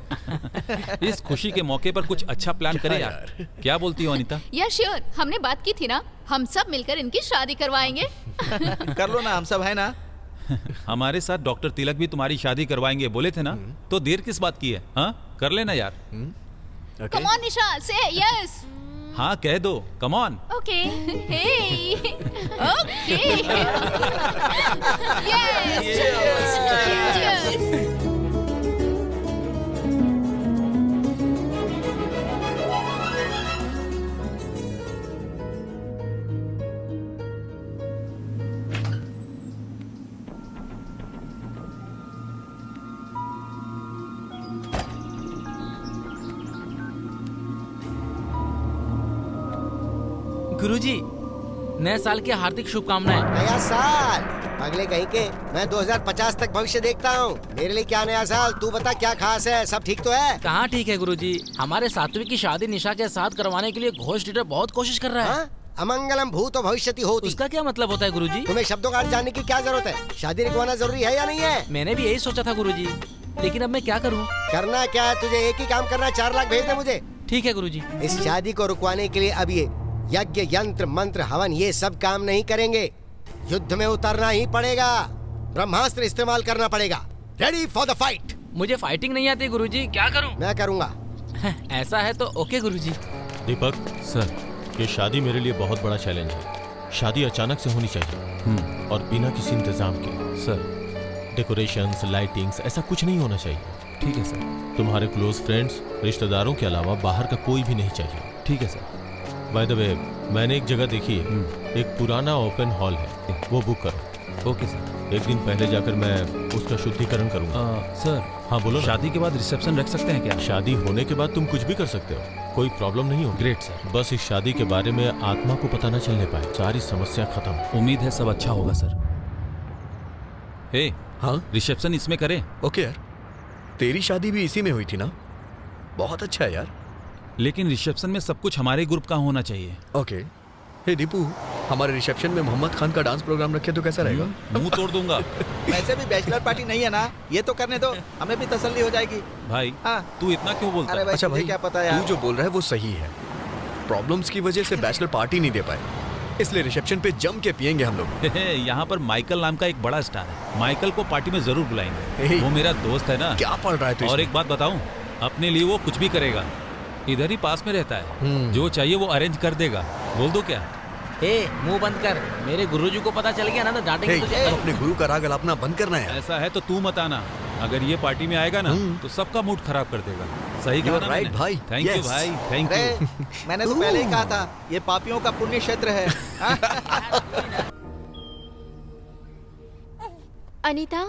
इस खुशी के मौके पर कुछ अच्छा प्लान करें यार। क्या बोलती हो अनीता? या श्योर, हमने बात की थी ना, हम सब मिलकर इनकी शादी करवाएंगे। कर लो ना, हम सब है ना। हमारे साथ डॉक्टर तिलक भी तुम्हारी शादी करवाएंगे बोले थे ना, तो देर किस बात की है? हाँ, कर लेना यार। कम ऑन निशा, से यस। हाँ कह दो, come on. Okay, hey, okay, yes, cheers. Guruji, नए साल की हार्दिक शुभकामनाएं। नया साल अगले कहीं के, मैं 2050 तक भविष्य देखता हूँ। मेरे लिए क्या नया साल? तू बता, क्या खास है? सब ठीक तो है? कहाँ ठीक है गुरुजी, हमारे सात्विक की शादी निशा के साथ करवाने के लिए घोष लीडर बहुत कोशिश कर रहा है। अमंगलम भूत भविष्यति होती। उसका क्या मतलब होता है गुरुजी? तुम्हें शब्दों का अर्थ जानने की क्या जरूरत है? शादी रुकवाना जरूरी है या नहीं है? मैंने भी यही सोचा था गुरुजी, लेकिन अब मैं क्या करूँ? करना क्या है तुझे? एक ही काम करना, 4 लाख भेज दे मुझे। ठीक है गुरुजी। इस शादी को रुकवाने के लिए अब ये यज्ञ, यंत्र, मंत्र, हवन, ये सब काम नहीं करेंगे। युद्ध में उतरना ही पड़ेगा, ब्रह्मास्त्र इस्तेमाल करना पड़ेगा। Ready for the fight. मुझे फाइटिंग नहीं आती गुरुजी, क्या करूं? मैं करूंगा। ऐसा है तो ओके गुरुजी। दीपक सर, ये शादी मेरे लिए बहुत बड़ा चैलेंज है। शादी अचानक से होनी चाहिए और बिना किसी इंतजाम के। सर, डेकोरेशंस, लाइटिंग्स, ऐसा कुछ नहीं होना चाहिए। ठीक है सर। तुम्हारे क्लोज फ्रेंड्स, रिश्तेदारों के अलावा बाहर का कोई भी नहीं चाहिए। ठीक है सर। बाय द वे, मैंने एक जगह देखी है, एक पुराना ओपन हॉल है, वो बुक करो। Okay sir. एक दिन पहले जाकर मैं उसका शुद्धिकरण करूंगा। सर, हाँ बोलो। शादी के बाद रिसेप्शन रख सकते हैं क्या? शादी होने के बाद तुम कुछ भी कर सकते हो, कोई प्रॉब्लम नहीं हो। Great sir. बस इस शादी के बारे में आत्मा को पता न चलने पाए, सारी समस्या खत्म। उम्मीद है सब अच्छा होगा सर। हे, हाँ रिसेप्शन इसमें करें? ओके यार, तेरी शादी भी इसी में हुई थी ना? बहुत अच्छा है यार। लेकिन रिसेप्शन में सब कुछ हमारे ग्रुप का होना चाहिए। ओके। हे दीपू, हमारे रिसेप्शन में मोहम्मद खान का डांस प्रोग्राम रखे तो कैसा रहेगा? मुंह तोड़ दूंगा। वैसे भी बैचलर पार्टी नहीं है ना, ये तो करने दो, हमें भी तसल्ली हो जाएगी। भाई, हाँ। तू इतना क्यों बोलता है? अच्छा भाई, क्या पता यार। तू जो बोल रहा है वो सही है। प्रॉब्लम्स की वजह से बैचलर पार्टी नहीं दे पाए, इसलिए रिसेप्शन पे जम के पियेंगे हम लोग। यहाँ पर माइकल नाम का एक बड़ा स्टार है, माइकल को पार्टी में जरूर बुलाएंगे। वो मेरा दोस्त है ना। क्या पढ़ रहा है तू? और एक बात बताऊं, अपने लिए वो कुछ भी करेगा। इधर ही पास में रहता है, जो चाहिए वो अरेंज कर देगा। बोल दो क्या? मुंह बंद कर, मेरे गुरुजी को पता चल गया ना तो डांटेंगे तुझे। अपने गुरु का राग अलापना बंद करना है। ऐसा है तो तू मत आना, अगर ये पार्टी में आएगा ना तो सबका मूड खराब कर देगा। सही कहा ना राइट मैंने? भाई। थैंक यू भाई, थैंक यू। मैंने तो पहले ही कहा था, ये पापियों का पुण्य क्षेत्र है। अनीता,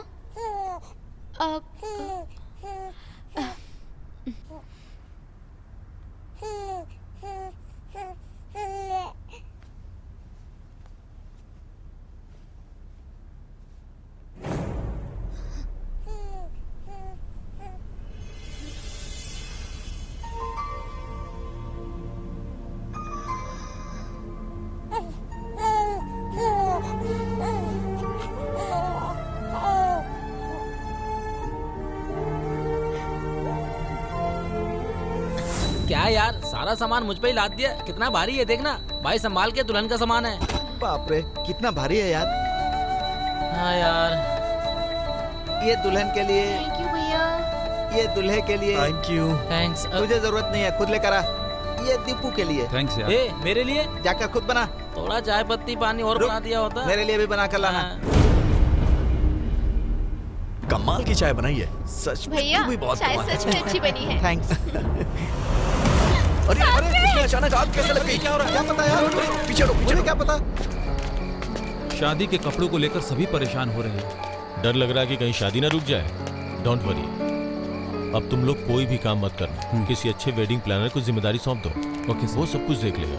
क्या यार, सारा सामान मुझ पे ही लाद दिया। कितना भारी है देखना। भाई संभाल के, दुल्हन का सामान है। बाप रे, कितना भारी है यार। हाँ यार, ये दुल्हन के लिए, थैंक यू भैया। ये दूल्हे के लिए। Thank you. थैंक्स। तुझे जरूरत नहीं है, खुद लेकर आ। ये दीपू के लिए। थैंक्स यार। ए, मेरे लिए जाकर खुद बना। थोड़ा चाय पत्ती पानी और रुक, बना दिया होता। मेरे लिए भी बना कर लाना। कमाल की चाय बनाई है सच में। भैया तू भी बहुत चाय कमाल है। सच में अच्छी बनी है। थैंक्स। अरे अरे इसमें अचानक आग कैसे लग गई? क्या हो रहा है? क्या पता यार? पीछे हटो, पीछे मुझे हटो। क्या पता? शादी के कपड़ों को लेकर सभी परेशान हो रहे हैं। डर लग रहा है कि कहीं शादी ना रुक जाए। डोंट वरी, अब तुम लोग कोई भी काम मत करना। किसी अच्छे वेडिंग प्लानर को जिम्मेदारी सौंप दो। Okay sir. वो सब कुछ देख लेगा।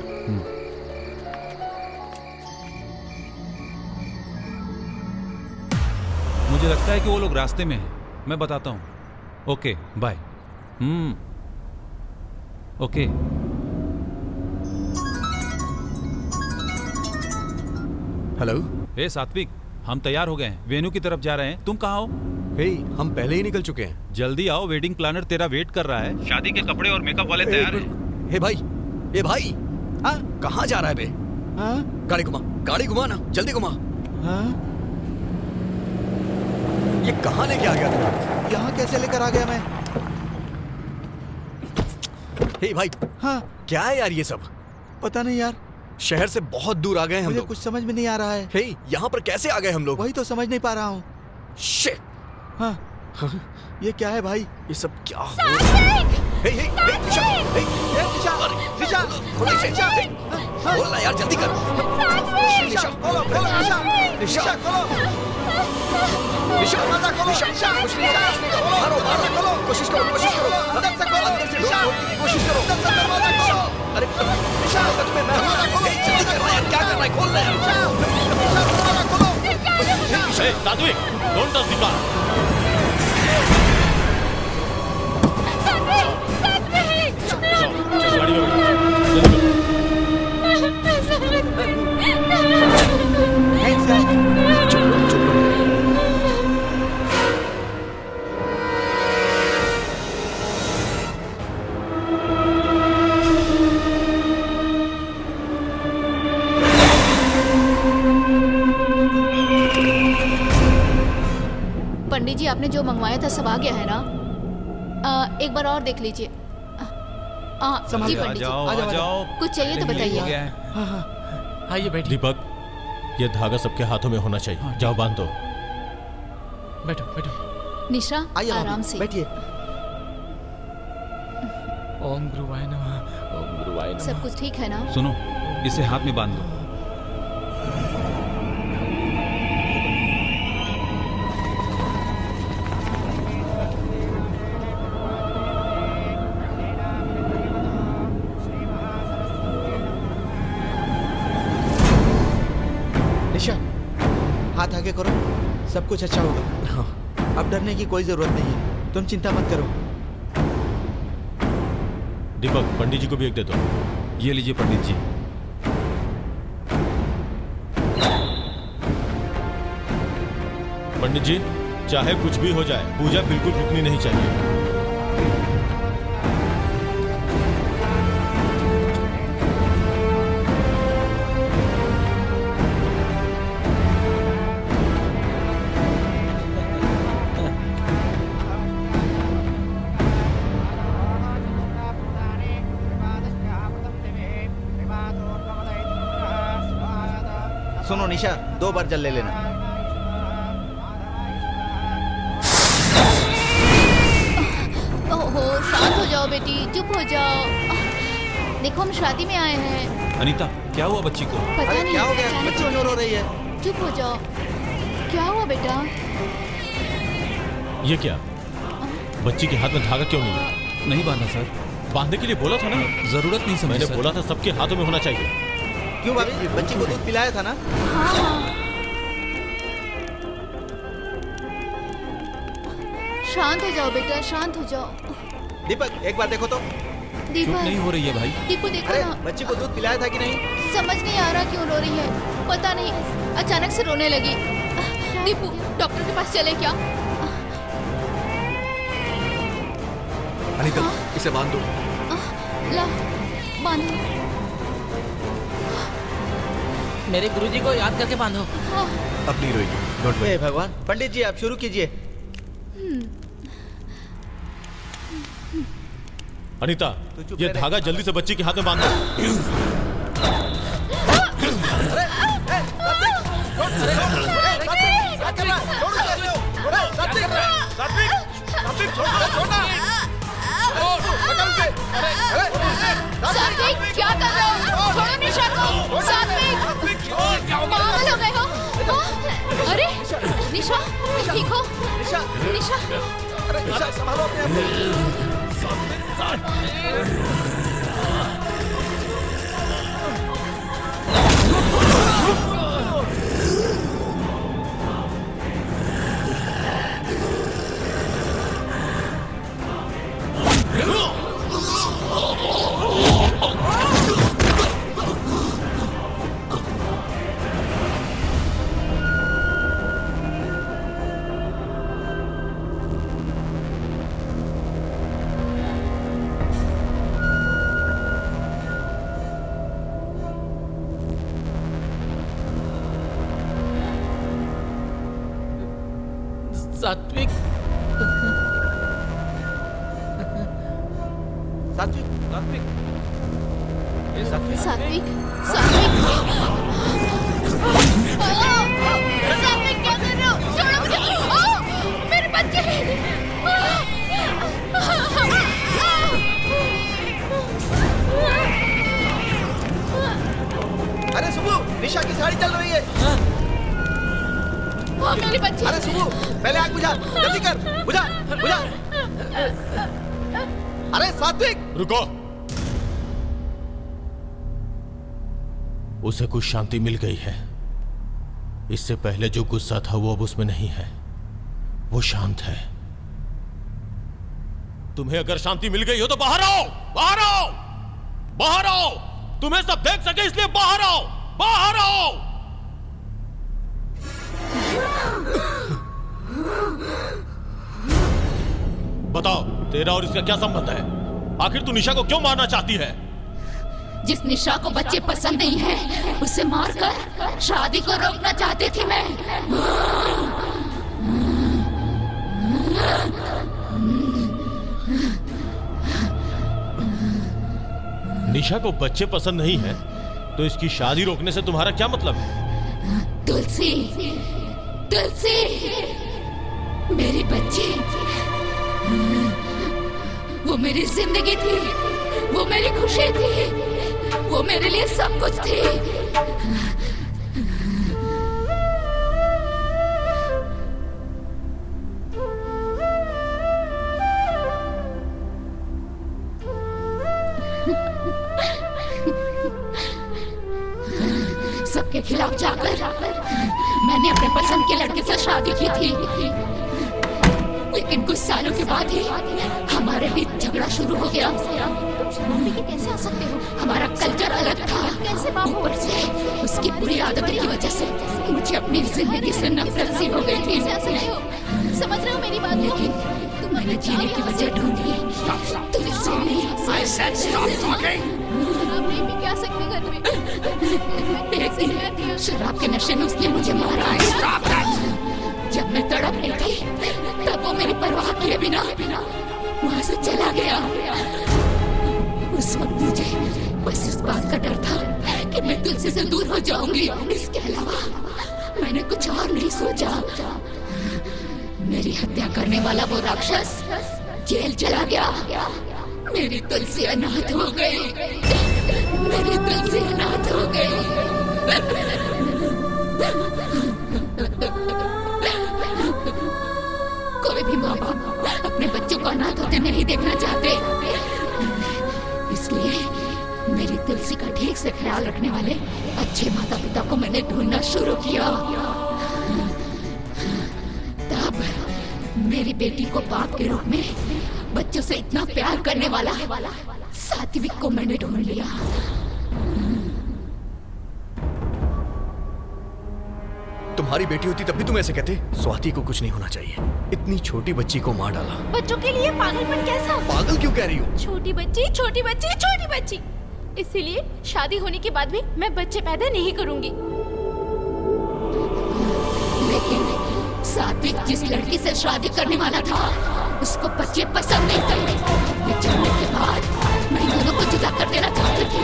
मुझे लगता है कि वो लोग रास्ते में हैं। मैं बताता हूँ। Okay bye. Okay. Hello. Hey Satvik, हम तैयार हो गए हैं, वेन्यू की तरफ जा रहे हैं। तुम कहाँ हो? हे, हम पहले ही निकल चुके हैं। जल्दी आओ, वेडिंग प्लानर तेरा वेट कर रहा है। शादी के कपड़े और मेकअप वाले तैयार हैं। हे भाई, ए भाई, हाँ कहाँ जा रहा है बे? हाँ गाड़ी घुमा, गाड़ी घुमा ना, जल्दी घुमा। हाँ। ये कहाँ लेके आ गया तू? यहाँ कैसे लेकर आ गया मैं? हे भाई, हाँ क्या है यार ये सब? पता नहीं यार, शहर से बहुत दूर आ गए हम मुझे लोग। कुछ समझ में नहीं आ रहा है। हे, यहाँ पर कैसे आ गए हम लोग? वही तो समझ नहीं पा रहा हूँ। शिट। हाँ ये क्या है भाई? ये सब क्या हो रहा है? हे, हे, हे, निशा, हे, ये निशा, निशा, खोलो इसे। निशा, हे, खोल ना यार, जल्दी कर। निशा, खोलो, खोलो, निशा, निशा, खोलो, निशा, दरवाजा खोलो, निशा, निशा, कुछ नहीं कर, कुछ नहीं कर। मारो, मारो, खोलो, कोशिश करो, कोशिश करो। अंदर से खोलो, अंदर से निशा, ढूंढ की कोशिश करो। अंदर से दरवाजा खोलो। अरे निशा, सच में मैं हूँ। हे, जल्दी कर रहा है यार, क्या कर रहा है? खोल ना यार। निशा, दरवाजा खोलो। Hey, सात्विक, don't touch the car. चल, गाड़ी में बैठो। जल्दी करो। थैंक्स यार। चुप, चुप रहो। पंडित जी, आपने जो मंगवाया था सब आ गया है ना? एक बार और देख लीजिए। जी आ पंडित जाओ, जी, आ जाओ। कुछ चाहिए तो हो बताइए। गया है। आइए बैठिए। दीपक, ये धागा सबके हाथों में होना चाहिए। जाओ बांध दो। बैठो बैठो। निशा, आइए भाभी, आराम से। बैठिए। ओम गुरुवाय नमः, ओम गुरुवाय नमः। सब कुछ ठीक है ना? सुनो, इसे हाथ में बांध दो। निशा, हाथ आगे करो, सब कुछ अच्छा होगा। हाँ। अब डरने की कोई जरूरत नहीं है, तुम चिंता मत करो। दीपक, पंडित जी को भी एक दे दो। ये लीजिए पंडित जी। पंडित जी, चाहे कुछ भी हो जाए, पूजा बिल्कुल रुकनी नहीं चाहिए। सुनो निशा, 2 बार जल ले लेना। ओहो, शांत हो जाओ बेटी, चुप हो जाओ। देखो हम शादी में आए हैं। अनीता, क्या हुआ बच्ची को? पता अरे नहीं क्या हो गया? अचानक बच्ची रोने क्यों रो लगी। रही है? चुप हो जाओ। क्या हुआ बेटा? ये क्या? बच्ची के हाथ में धागा क्यों नहीं है? नहीं बांधा सर। बांधने के लिए बोला था ना। जरूरत नहीं समझी मैंने सर। बोला था सबके हाथों में होना चाहिए। क्यों भाभी, बच्ची को दूध पिलाया था ना? हाँ हाँ। शांत हो जाओ बेटा, शांत हो जाओ। दीपक, एक बार देखो तो। चुप दीपक, नहीं हो रही है भाई। दीपू देखो अरे ना। बच्ची को दूध पिलाया था कि नहीं? समझ नहीं आ रहा क्यों रो रही है। पता नहीं, अचानक से रोने लगी। दीपू, डॉक्टर के पास चले क्या? अनीता, इसे बांध दो। ला बांधो। मेरे गुरुजी को याद करके बांधो। अपनी रोएगी, डोंट वरी। हे भगवान, पंडित जी आप शुरू कीजिए। अनीता, ये धागा जल्दी से बच्ची के हाथ में बांध दो। सात्विक, क्या कर रहे हो? छोड़ो निशा को। सात्विक, पागल हो गए हो? हाँ? अरे निशा, ठीक हो? निशा, निशा, अरे निशा संभालो अपने आप को। सात्विक, सात्विक, सात्विक, ये सात्विक, सात्विक, सात्विक, सात्विक क्या कर रहे हो? छोड़ो मुझे। मेरे बच्चे। अरे सुबह, निशा की साड़ी चल रही है। मेरी बच्ची। अरे सुबह, पहले आग बुझा, जल्दी कर, बुझा, बुझा। अरे सात्विक, रुको। उसे कुछ शांति मिल गई है। इससे पहले जो गुस्सा था वो अब उसमें नहीं है, वो शांत है। तुम्हें अगर शांति मिल गई हो तो बाहर आओ, बाहर आओ, बाहर आओ। तुम्हें सब देख सके इसलिए बाहर आओ, बाहर आओ। बताओ, तेरा और इसका क्या संबंध है? आखिर तू निशा को क्यों मारना चाहती है? जिस निशा को बच्चे पसंद नहीं है, उसे मारकर शादी को रोकना चाहती थी मैं। निशा को बच्चे पसंद नहीं है तो इसकी शादी रोकने से तुम्हारा क्या मतलब है? तुलसी, तुलसी, मेरी बच्ची, वो मेरी जिंदगी थी, वो मेरी खुशी थी, वो मेरे लिए सब कुछ थी। सबके खिलाफ जाकर मैंने अपने पसंद के लड़के से शादी की थी, लेकिन कुछ सालों के बाद ही हमारे बीच झगड़ा शुरू हो गया। तुम शराबी के कैसे आ सकते हो? हमारा कल्चर अलग था। कैसे ऊपर से उसकी बुरी आदतों की वजह से मुझे अपनी जिंदगी से नफरत सी हो गई थी। समझ रहे हो मेरी बात? लेकिन मैंने जीने की वजह ढूंढी। नहीं भी क्या सकते घर में। एक दिन शराब के नशे में उसने मुझे मारा। जब मैं तड़प रही थी तब वो मेरी परवाह किए बिना वहां से चला गया। उस वक्त मुझे बस इस बात का डर था कि मैं तुलसी से दूर हो जाऊंगी। इसके अलावा मैंने कुछ और नहीं सोचा। मेरी हत्या करने वाला वो राक्षस जेल चला गया। मेरी तुलसी अनाथ हो गई। मेरी तुलसी अनाथ हो गई। कोई भी माँ बाप अपने बच्चों को अनाथ होते नहीं देखना चाहते। इसलिए मेरी तुलसी का ठीक से ख्याल रखने वाले अच्छे माता पिता को मैंने ढूंढना शुरू किया। तब मेरी बेटी को बाप के रूप में बच्चों से इतना प्यार करने वाला सात्विक को मैंने ढूंढ लिया। तुम्हारी बेटी होती तब भी तुम ऐसे कहते। स्वाति को कुछ नहीं होना चाहिए, इतनी छोटी बच्ची को मार डाला। बच्चों के लिए पागलपन कैसा? पागल क्यों कह रही हो? छोटी बच्ची, छोटी बच्ची, छोटी बच्ची। इसीलिए शादी होने के बाद भी मैं बच्चे पैदा नहीं करूंगी। लेकिन सात्विक जिस लड़की से शादी करने वाला था उसको बच्चे पसंद नहीं थे। ये जानने के बाद मैं दोनों को जुदा कर देना चाहती थी।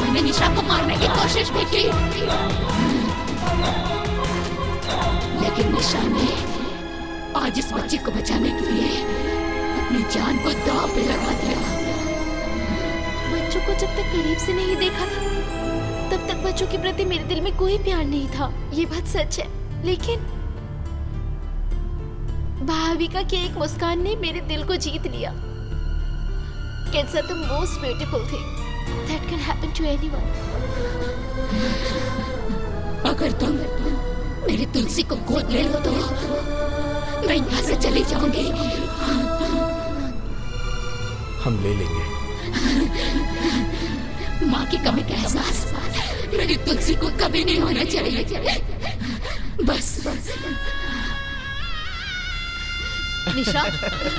मैंने निशा को मारने की कोशिश भी की, लेकिन निशा ने आज इस बच्ची को बचाने के लिए अपनी जान को दांव पे लगा दिया। बच्चों को जब तक करीब से नहीं देखा था तब तक बच्चों के प्रति मेरे दिल में कोई प्यार नहीं था, ये बात सच है। लेकिन भाविका की एक मुस्कान ने मेरे दिल को जीत लिया। Kids are the most beautiful thing that can happen to anyone. अगर तुम मेरी तुलसी को गोद ले लो तो मैं यहाँ से चली जाऊंगी। हम ले लेंगे। माँ की कमी का एहसास मेरी तुलसी को कभी नहीं होना चाहिए। बस निशा,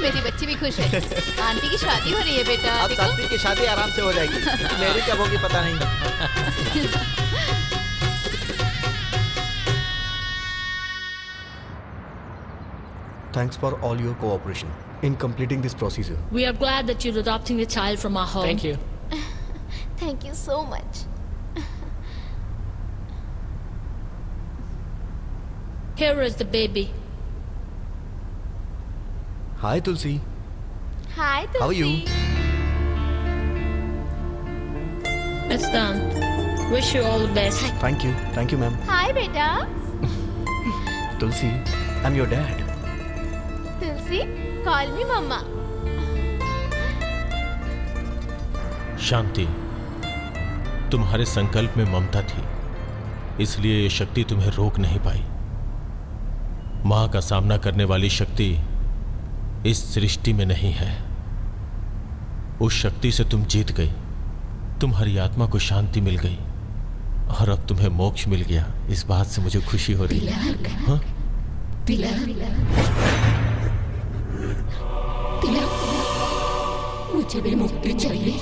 मेरी बच्ची भी खुश है। आंटी की शादी हो रही है बेटा। अब सात्विक की शादी आराम से हो जाएगी। मेरी कब होगी पता नहीं। Thanks for all your cooperation in completing this procedure. We are glad that you're adopting the child from our home. Thank you. Thank you so much. Here is the baby. Hi Tulsi. Hi, Tulsi. How are you? It's done. Wish you all the best. Thank you ma'am. Hi, बेटा. Tulsi, I'm your dad. Tulsi, call me mama. शांति, तुम्हारे संकल्प में ममता थी, इसलिए ये शक्ति तुम्हें रोक नहीं पाई। मां का सामना करने वाली शक्ति इस सृष्टि में नहीं है। उस शक्ति से तुम जीत गई, तुम्हारी आत्मा को शांति मिल गई और अब तुम्हें मोक्ष मिल गया। इस बात से मुझे खुशी हो रही है। हाँ? मुझे भी मुक्ति चाहिए।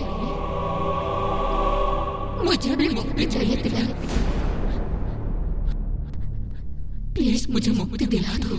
मुझे भी मुक्ति चाहिए तिलक। प्लीज मुझे मुक्ति दिला दो।